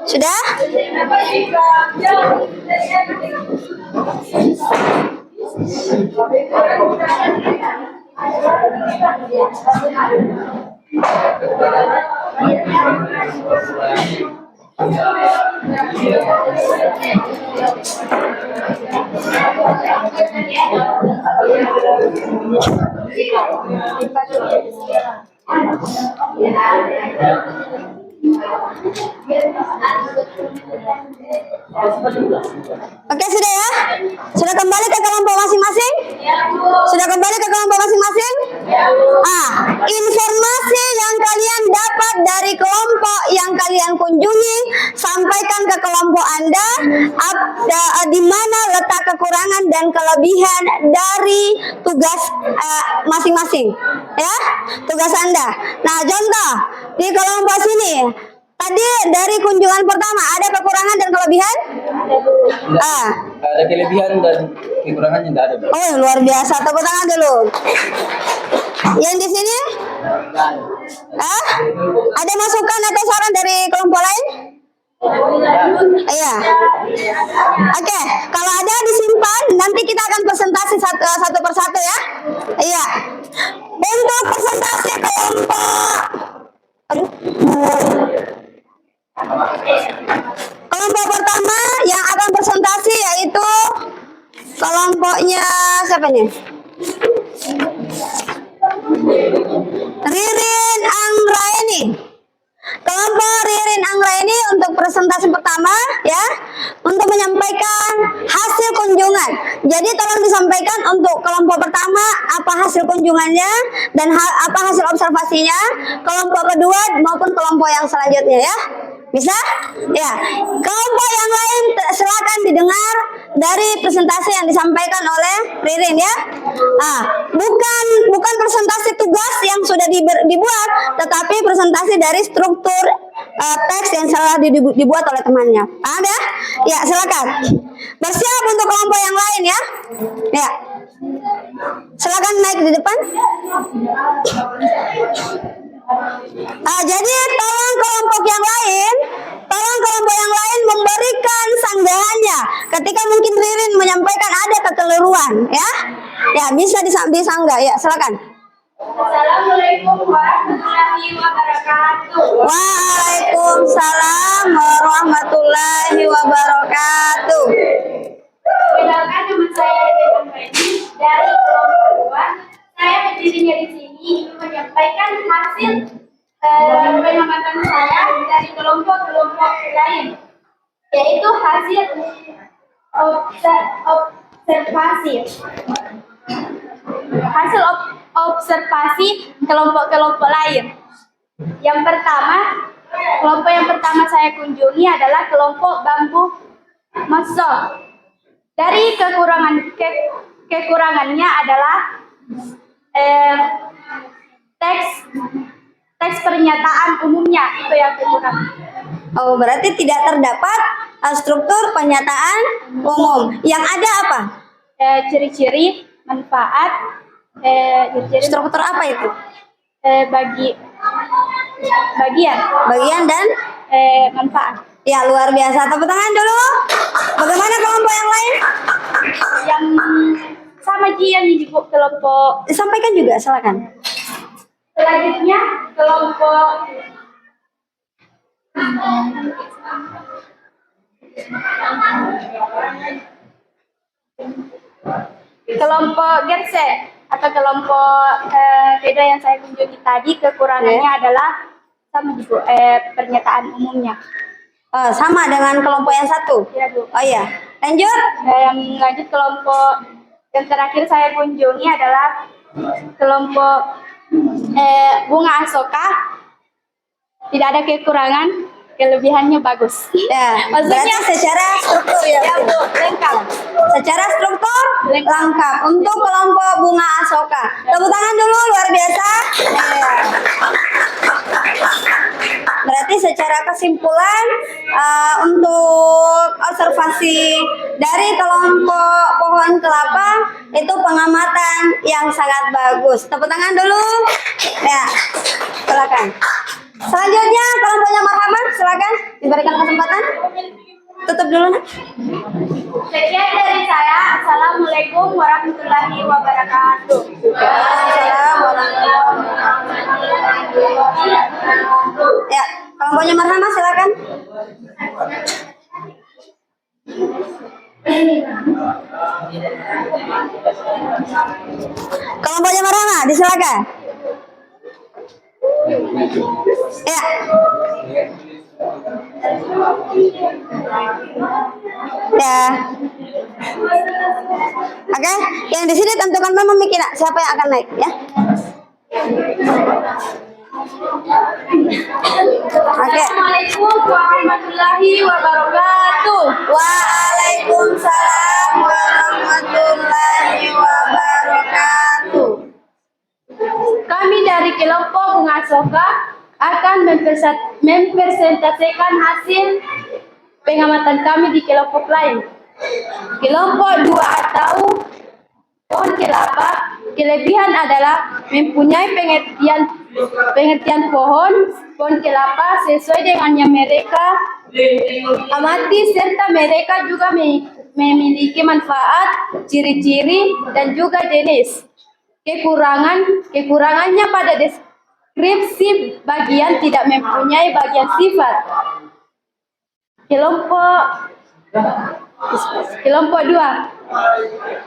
Sudah? Oke, sudah ya? Sudah kembali ke kelompok masing-masing. Sudah kembali ke kelompok masing-masing? Informasi yang kalian dapat dari kelompok yang kalian kunjungi, sampaikan ke kelompok Anda di mana letak kekurangan dan kelebihan dari tugas masing-masing, ya, tugas Anda. Nah, contoh di kelompok sini. Tadi dari kunjungan pertama ada kekurangan dan kelebihan? Ada kelebihan dan kekurangannya tidak ada. Oh, luar biasa. Tepuk tangan dulu. Yang di sini? Ada masukan atau saran dari kelompok lain? Iya. Oke, kalau ada disimpan, nanti kita akan presentasi satu persatu ya. Iya. Untuk presentasi kelompok. Kelompok pertama yang akan presentasi yaitu kelompoknya siapa nih? Ririn Anggraini. Kelompok Ririn Anggraini untuk presentasi pertama ya, untuk menyampaikan hasil kunjungan. Jadi tolong disampaikan untuk kelompok pertama apa hasil kunjungannya dan apa hasil observasinya, kelompok kedua maupun kelompok yang selanjutnya ya. Bisa? Ya. Kelompok yang lain silakan didengar dari presentasi yang disampaikan oleh Ririn ya. Bukan presentasi tugas yang sudah dibuat, tetapi presentasi dari struktur teks yang salah dibuat oleh temannya. Paham ya? Ya, silakan. Bersiap untuk kelompok yang lain ya. Ya. Silakan naik di depan. Jadi tolong kelompok yang lain memberikan sanggahannya ketika mungkin Ririn menyampaikan ada kekeliruan ya. Ya, bisa disanggah ya, silakan. Assalamualaikum warahmatullahi wabarakatuh. Waalaikumsalam warahmatullahi wabarakatuh. Perkenalkan, nama saya Ririn Anggraini dari kelompok 2. Saya berdirinya di sini ingin menyampaikan hasil pengamatan saya dari kelompok-kelompok lain, yaitu hasil observasi kelompok-kelompok lain. Kelompok yang pertama saya kunjungi adalah kelompok bambu mesok. Dari kekurangannya adalah teks pernyataan umumnya, itu yang kurang. Oh, berarti tidak terdapat struktur pernyataan umum. Yang ada apa? Ciri-ciri, manfaat, Struktur apa itu? bagian dan manfaat. Ya, luar biasa. Tepuk tangan dulu. Bagaimana kelompok yang lain? Yang sama yang di kelompok. Sampaikan juga, silakan. Selanjutnya kelompok Gerse atau kelompok beda yang saya kunjungi tadi, kekurangannya adalah sama Bu, pernyataan umumnya. Sama dengan kelompok yang satu. Ya, Bu. Oh iya, lanjut. Yang lanjut kelompok yang terakhir saya kunjungi adalah kelompok bunga asoka. Tidak ada kekurangan, kelebihannya bagus. Ya, maksudnya secara struktur ya, Bu, lengkap. Secara struktur lengkap untuk kelompok bunga asoka. Tepuk tangan dulu, luar biasa. Ya. Berarti secara kesimpulan untuk observasi dari kelompok pohon kelapa itu pengamatan yang sangat bagus. Tepuk tangan dulu. Ya, silakan. Selanjutnya kelompoknya Marhamah, silakan diberikan kesempatan. Tutup dulu. Sekian dari saya. Assalamualaikum warahmatullahi wabarakatuh. Ya, kelompoknya Marhamah, silakan. Kelompoknya Marhamah, disilakan. Ya. Ya. Oke, yang di sini tentukan memang mikir siapa yang akan naik ya. Oke. Assalamualaikum warahmatullahi wabarakatuh. Waalaikumsalam warahmatullahi wabarakatuh. Kami dari kelompok Bunga Soka akan mempresentasikan hasil pengamatan kami di kelompok lain. Kelompok 2 atau pohon kelapa, kelebihan adalah mempunyai pengertian pohon kelapa sesuai dengan yang mereka amati, serta mereka juga memiliki manfaat, ciri-ciri, dan juga jenis. Kekurangannya pada deskripsi bagian tidak mempunyai bagian sifat. Kelompok 2.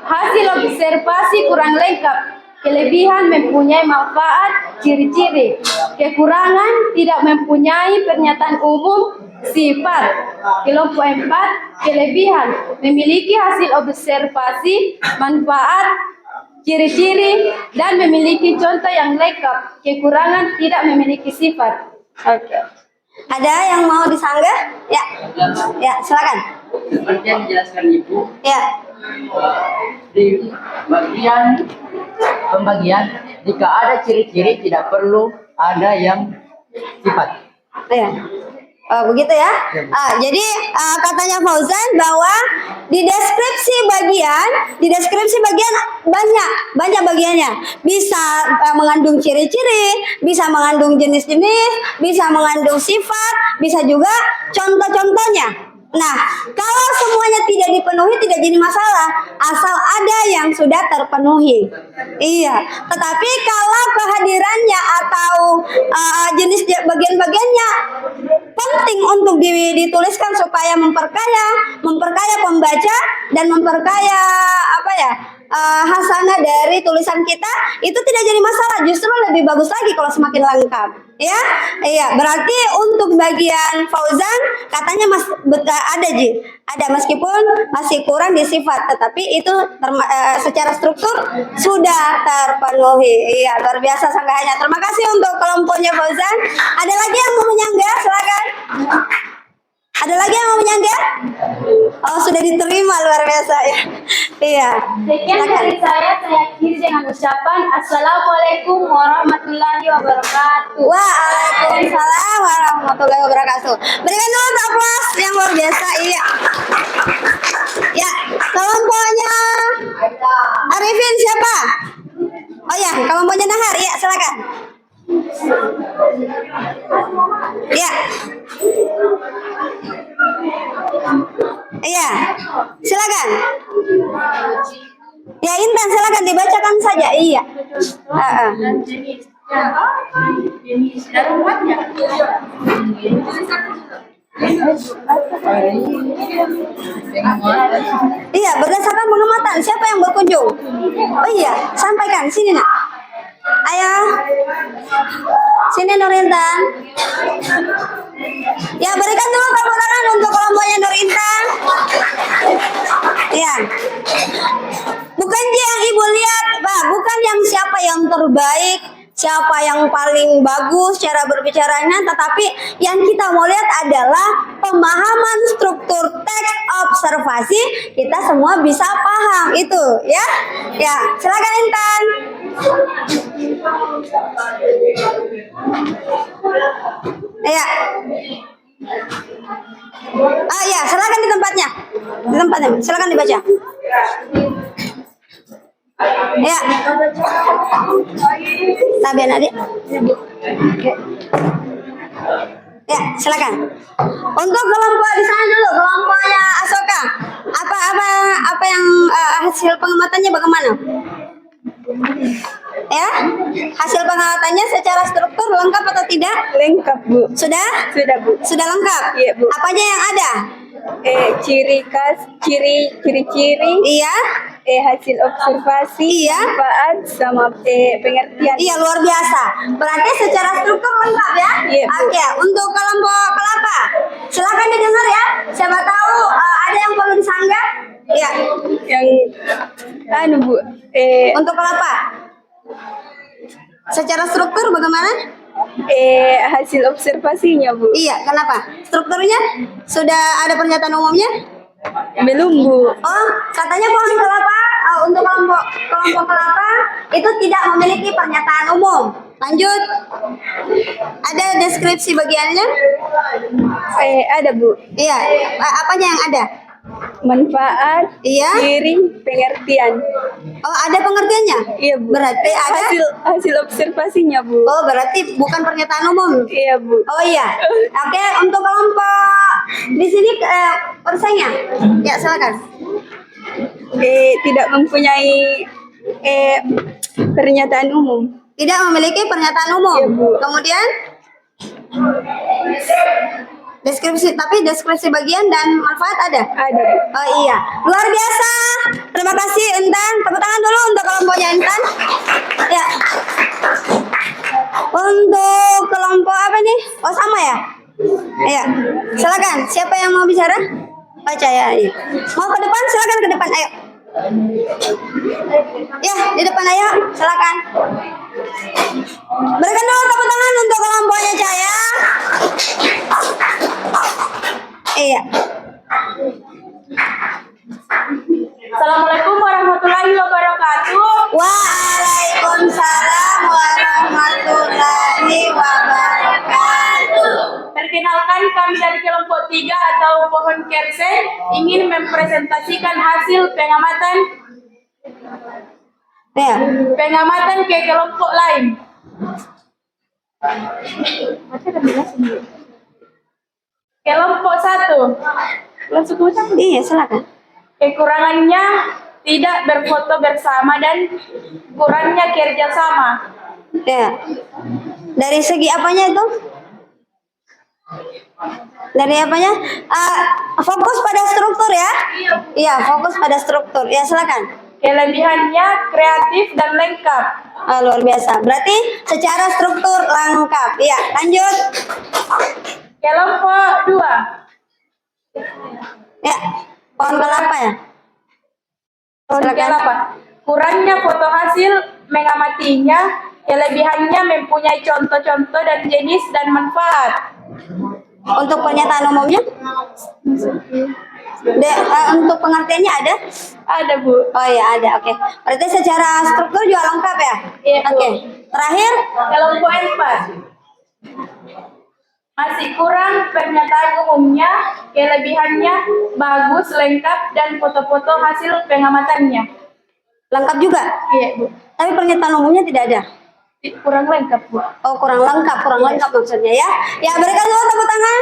Hasil observasi kurang lengkap. Kelebihan mempunyai manfaat, ciri-ciri. Kekurangan tidak mempunyai pernyataan umum, sifat. Kelompok 4. Kelebihan memiliki hasil observasi, manfaat, ciri-ciri, dan memiliki contoh yang lengkap. Kekurangan tidak memiliki sifat. Oke. Ada yang mau disanggah? Ya. Ya, silakan. Seperti yang dijelaskan Ibu, Ya. di bagian pembagian, jika ada ciri-ciri tidak perlu ada yang sifat. Ya. Oh, begitu ya. Jadi katanya Fauzan bahwa di deskripsi bagian banyak bagiannya. Bisa mengandung ciri-ciri, bisa mengandung jenis-jenis, bisa mengandung sifat, bisa juga contoh-contohnya. Nah, kalau semuanya tidak dipenuhi tidak jadi masalah, asal ada yang sudah terpenuhi. Iya, tetapi kalau kehadirannya atau jenis bagian-bagiannya penting untuk dituliskan supaya memperkaya pembaca dan memperkaya hasanah dari tulisan kita, itu tidak jadi masalah, justru lebih bagus lagi kalau semakin lengkap. Ya, iya. Berarti untuk bagian Fauzan katanya ada meskipun masih kurang di sifat, tetapi itu secara struktur sudah terpenuhi. Iya, luar biasa sanggahannya. Terima kasih untuk kelompoknya Fauzan. Ada lagi yang mau menyanggah? Silakan. Ada lagi yang mau menyanggah? Oh, sudah diterima, luar biasa ya. Iya. Sekian dari saya akhiri dengan ucapan Assalamualaikum warahmatullahi wabarakatuh. Waalaikumsalam warahmatullahi wabarakatuh. Berikan dulu aplaus yang luar biasa. Iya. Ya, kelompoknya Arifin siapa? Oh ya, kelompoknya Nahar. Ya, silakan. Ya. Iya, silakan. Ya, Intan silakan dibacakan saja. Iya. Iya, berdasarkan pengamatan siapa yang berkunjung? Oh iya, sampaikan sini nak. Ayo, sini Nur Intan. Ya, berikan dulu tepuk tangan untuk kelompoknya Nur Intan. Ya, bukan yang ibu lihat, Pak, bukan yang siapa yang terbaik, siapa yang paling bagus cara berbicaranya, tetapi yang kita mau lihat adalah pemahaman struktur teks observasi. Kita semua bisa paham itu, ya. Ya, silakan Intan. Ya. Ya, silakan di tempatnya. Di tempatnya, silakan dibaca. Ya. Sabian adik. Ya, silakan. Untuk kelompok di sana dulu, kelompoknya Asoka. Apa yang hasil pengamatannya bagaimana? Ya, hasil pengamatannya secara struktur lengkap atau tidak? Lengkap, Bu. Sudah? Sudah, Bu. Sudah lengkap? Iya, Bu. Apa aja yang ada? Ciri-ciri, Iya. hasil observasi, Iya. manfaat sama pengertian. Iya, luar biasa. Berarti secara struktur lengkap ya? Iya, Bu. Oke, untuk kelompok kelapa, silakan didengar ya. Siapa tahu ada yang perlu disanggah? Iya. Yang anu Bu, Untuk kelapa. Secara struktur bagaimana? hasil observasinya Bu. Iya, kenapa? Strukturnya sudah ada pernyataan umumnya? Belum Bu. Oh, katanya pohon kelapa untuk kelompok kelapa itu tidak memiliki pernyataan umum. Lanjut. Ada deskripsi bagiannya? Ada Bu. Iya. Apanya yang ada? Manfaat, Iya. ciri, pengertian. Oh, ada pengertiannya? Iya Bu. Berarti ada. Hasil observasinya Bu. Oh, berarti bukan pernyataan umum. Iya Bu. Oh iya. Oke, untuk kelompok di sini persaingan. Ya, silakan. Tidak mempunyai pernyataan umum. Tidak memiliki pernyataan umum. Iya, Bu. Kemudian deskripsi bagian dan manfaat ada? Ada Bu. Oh iya, luar biasa. Terima kasih Intan. Tepuk tangan dulu untuk kelompoknya Intan. Ya. Untuk kelompok apa nih? Oh sama ya? Iya. Silakan. Siapa yang mau bicara? Baca ya. Iya. Mau ke depan? Silakan ke depan. Ayo. Ya, di depan ayo. Silakan. Berikan dulu tepuk tangan untuk kelompoknya Cahaya. Iya. Assalamualaikum warahmatullahi wabarakatuh. Waalaikumsalam warahmatullahi wabarakatuh. Perkenalkan, kami dari kelompok 3 atau pohon kersen ingin mempresentasikan hasil Ya. pengamatan ke kelompok lain. Kelompok 1. Iya, silakan. Kekurangannya tidak berfoto bersama dan kurangnya kerjasama. Ya. Dari segi apanya itu? Dari apanya? Fokus pada struktur ya? Iya, fokus pada struktur. Ya, silakan. Kelebihannya kreatif dan lengkap. Luar biasa. Berarti secara struktur lengkap. Iya, lanjut. Kelompok 2. Ya, pohon kelapa ya? Silakan. Kelapa. Kurangnya foto hasil mengamatinya, kelebihannya mempunyai contoh-contoh dan jenis dan manfaat. Untuk pernyataan umumnya? Untuk pengertiannya ada? Ada Bu. Oh iya ada, oke. Berarti secara struktur juga lengkap ya? Iya, Bu. Oke. Terakhir? Kelompok 4. Masih kurang pernyataan umumnya, kelebihannya bagus, lengkap, dan foto-foto hasil pengamatannya. Lengkap juga? Iya Bu. Tapi pernyataan umumnya tidak ada? Kurang lengkap Bu. Oh kurang lengkap maksudnya ya? Ya berikan dulu tepuk tangan.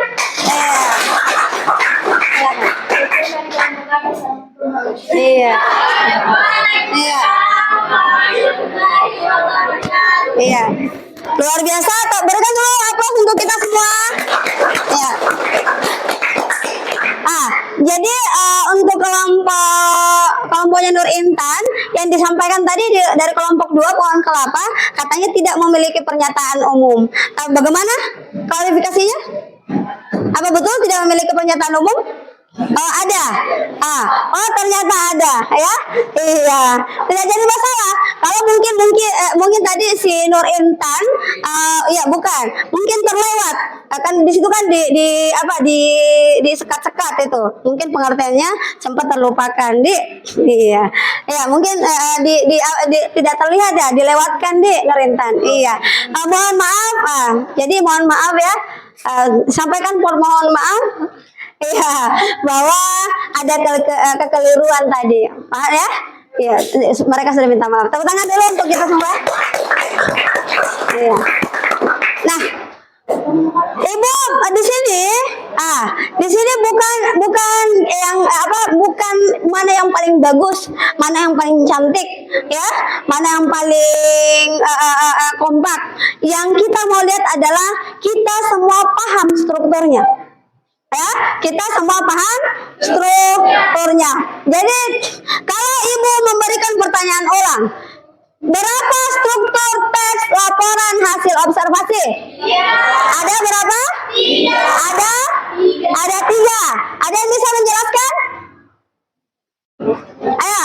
Iya. Iya. Iya. Luar biasa. Berikan dulu aplaus untuk kita semua. Ya. Jadi untuk kelompoknya Nur Intan yang disampaikan tadi dari kelompok 2 pohon kelapa katanya tidak memiliki pernyataan umum. Bagaimana klarifikasinya? Apa betul tidak memiliki pernyataan umum? Oh ada. Oh ternyata ada ya. Iya. Tidak jadi masalah. Kalau mungkin tadi si Nur Intan ya bukan. Mungkin terlewat. Kan di situ kan di sekat-sekat itu. Mungkin pengertiannya sempat terlupakan, Iya. Ya, mungkin tidak terlihat ya, dilewatkan Nur Intan. Iya. Mohon maaf. Jadi mohon maaf ya. Sampaikan mohon maaf. Iya, bahwa ada kekeliruan tadi, paham ya? Iya, mereka sudah minta maaf. Tepuk tangan dulu untuk kita semua. Iya. Nah, Ibu di sini bukan mana yang paling bagus, mana yang paling cantik, ya, mana yang paling kompak. Yang kita mau lihat adalah kita semua paham strukturnya. Ya, kita semua paham strukturnya. Jadi kalau Ibu memberikan pertanyaan ulang, berapa struktur teks laporan hasil observasi? Ada berapa? Ada 3. Ada yang bisa menjelaskan? Ayo.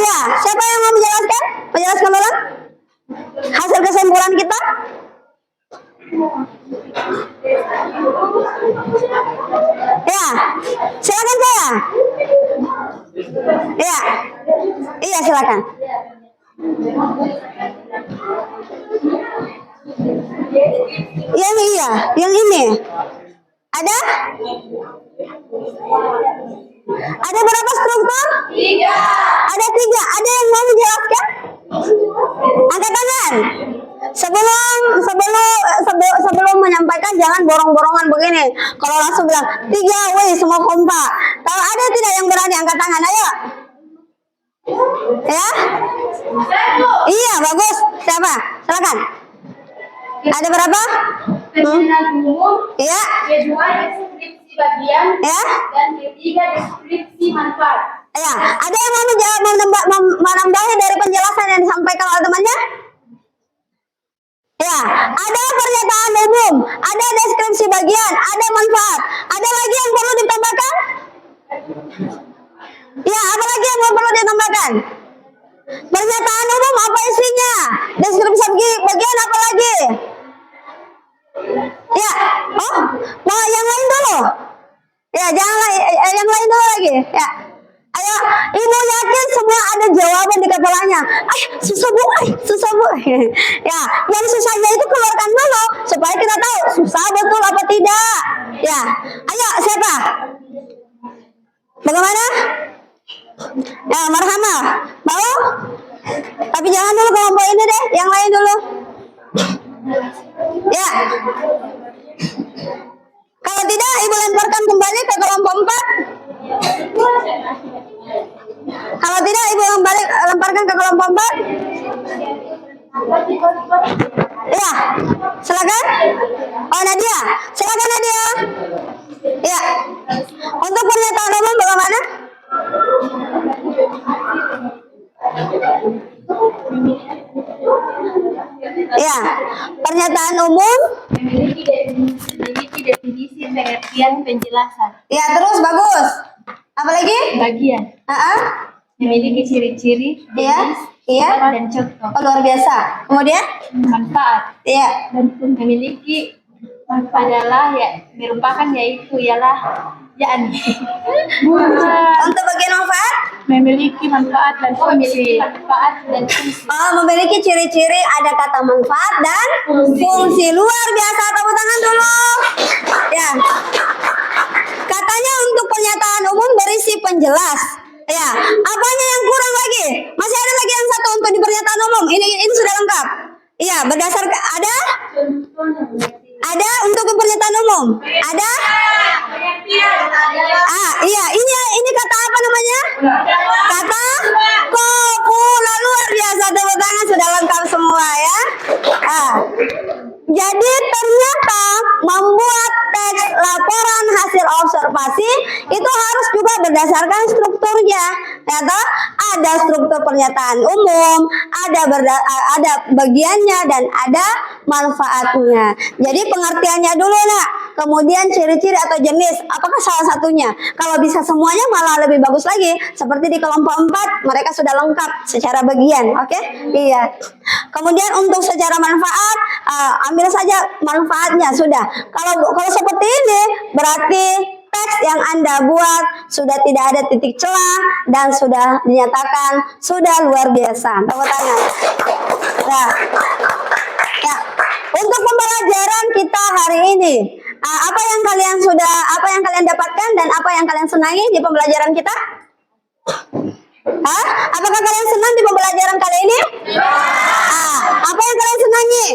Iya, siapa yang mau menjelaskan? Menjelaskan ulang hasil kesimpulan kita? Ya, silakan saya. Ya, iya silakan. Yang iya, yang ini. Ada? Ada berapa struktur? 3. Ada 3. Ada yang mau menjelaskan? Angkat tangan. Sebelum menyampaikan jangan borong-borongan begini. Kalau langsung bilang 3, woi semua kompak. Kalau ada tidak yang berani angkat tangan? Ayo. Ya? Iya bagus. Siapa? Silakan. Ada berapa? Penjelasan umum, Iya. kedua deskripsi bagian, Ya. dan ketiga deskripsi manfaat. Ya. Ada yang mau menambahi dari penjelasan yang disampaikan oleh temannya? Ya, ada pernyataan umum, ada deskripsi bagian, ada manfaat. Ada lagi yang perlu ditambahkan? Ya, apa lagi yang perlu ditambahkan? Pernyataan umum apa isinya? Deskripsi bagian apa lagi? Ya, oh, mau yang lain dulu? Ya, jangan yang lain dulu lagi. Ya. Ayo, ibu yakin semua ada jawaban di kepalanya. Susah bu. Ya, yang susahnya itu keluarkan dulu supaya kita tahu susah betul apa tidak. Ya, ayo siapa? Bagaimana? Ya, marhamah. Mau? Tapi jangan dulu kelompok ini deh, yang lain dulu. Ya. Kalau tidak, ibu lemparkan kembali ke kelompok 4. Kalau tidak, ibu lemparkan ke kelompok 4. Ya, silakan. Oh, Nadia, silakan Nadia. Ya, untuk pernyataan umum bagaimana? Ya, pernyataan umum. Memiliki definisi pengertian penjelasan. Ya, terus bagus. Apalagi? Bagian memiliki ciri-ciri, Iya, iya. sifat, dan contoh. Oh, luar biasa. Kemudian? Manfaat Iya. dan memiliki adalah merupakan ialah Untuk bagian manfaat? memiliki manfaat dan fungsi. Oh, memiliki ciri-ciri ada kata manfaat dan fungsi. Luar biasa, tepuk tangan dulu. Ya. Katanya untuk pernyataan umum berisi penjelas. Ya. Apanya yang kurang lagi? Masih ada lagi yang satu untuk di pernyataan umum. Ini sudah lengkap. Iya, berdasarkan ada untuk pernyataan umum. Ada? Iya, ini kata apa namanya? Kata kopula. Luar biasa, tepuk tangan, sudah lengkap semua ya. Jadi ternyata membuat teks laporan hasil observasi itu harus juga berdasarkan strukturnya. Ternyata ada struktur pernyataan umum, ada bagiannya dan ada manfaatnya. Jadi pengertiannya dulu nak, kemudian ciri-ciri atau jenis, apakah salah satunya? Kalau bisa semuanya malah lebih bagus lagi. Seperti di kelompok 4 mereka sudah lengkap secara bagian, oke? Iya. Kemudian untuk secara manfaat, ambil saja manfaatnya sudah. Kalau seperti ini berarti teks yang Anda buat sudah tidak ada titik celah dan sudah dinyatakan sudah luar biasa. Tepuk tangan. Nah, ya. Untuk pembelajaran kita hari ini, apa yang kalian dapatkan dan apa yang kalian senangi di pembelajaran kita? Apakah kalian senang di pembelajaran kali ini? Apa yang kalian senangi?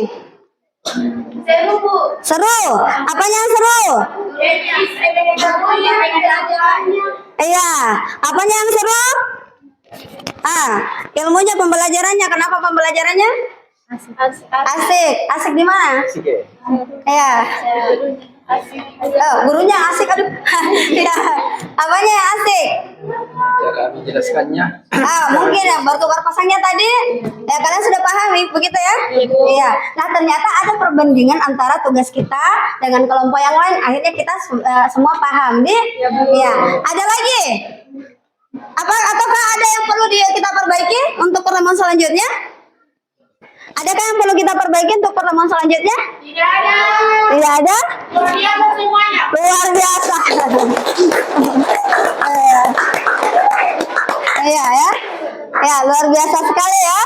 Seru bu. Seru. Apanya yang seru? Iya. Apanya yang seru? Ilmunya, pembelajarannya. Kenapa pembelajarannya? Asik. Asik di mana? Iya. Gurunya asik, aduh. Ya. Apanya yang asik? Cara menjelaskannya. Mungkin ya bertukar pasangnya tadi ya kalian sudah pahami begitu ya? Iya. Nah ternyata ada perbandingan antara tugas kita dengan kelompok yang lain. Akhirnya kita semua paham nih. Iya. Ada lagi? Ataukah ada yang perlu kita perbaiki untuk pertemuan selanjutnya? Adakah yang perlu kita perbaiki untuk pertemuan selanjutnya? Tidak ada. Tidak ada? Luar biasa semuanya. Luar biasa. Iya ya. Ya, luar biasa sekali ya.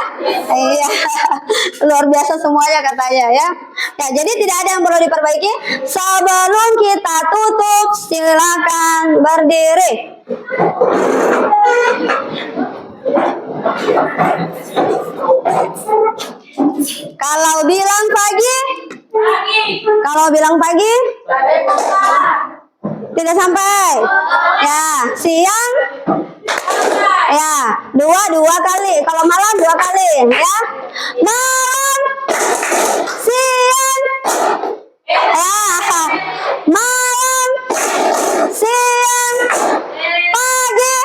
Iya. Luar biasa semuanya katanya ya. Ya, jadi tidak ada yang perlu diperbaiki. Sebelum kita tutup, silakan berdiri. Kalau bilang pagi, Pagi. kalau bilang pagi, Sampai besar. tidak sampai. Ya, siang, ya, dua kali. Kalau malam 2 kali, ya. Malam, siang, ya. Malam, siang, pagi.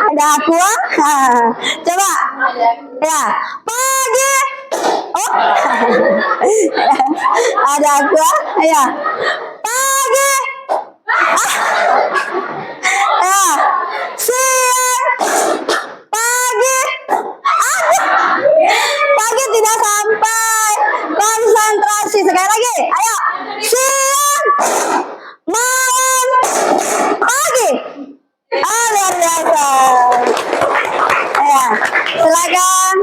Ada aqua. Coba, ya. Pagi. Oh, ada aqua, ya. Pagi. Ya, siang, pagi, pagi tidak sampai. Konsentrasi sekali lagi. Ayo, siang, malam, pagi. Luar biasa. Ya, silakan.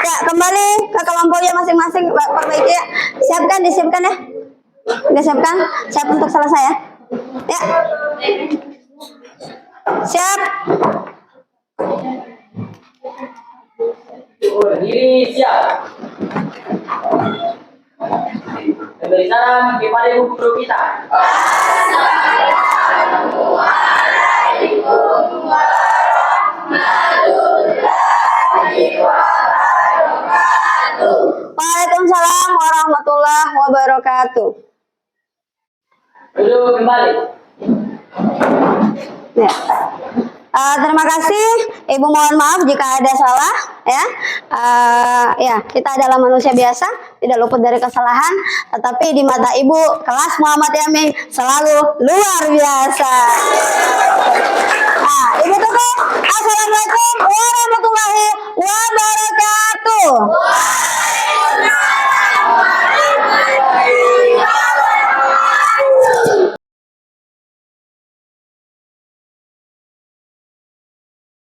Ya, kembali ke kelompoknya masing-masing. Perbaiki ya. Siapkan, disiapkan ya. Disiapkan. Siap untuk selesai ya. Ya. Siap. Berdiri siap. Memberi salam kepada ibu guru kita. Waalaikumsalam warahmatullahi wabarakatuh. Duduk kembali. Ya. Terima kasih, Ibu. Mohon maaf jika ada salah, ya. Ya, kita adalah manusia biasa, tidak luput dari kesalahan. Tetapi di mata Ibu, kelas Muhammad Yamin selalu luar biasa. Nah, Ibu tutup. Assalamualaikum warahmatullahi wabarakatuh.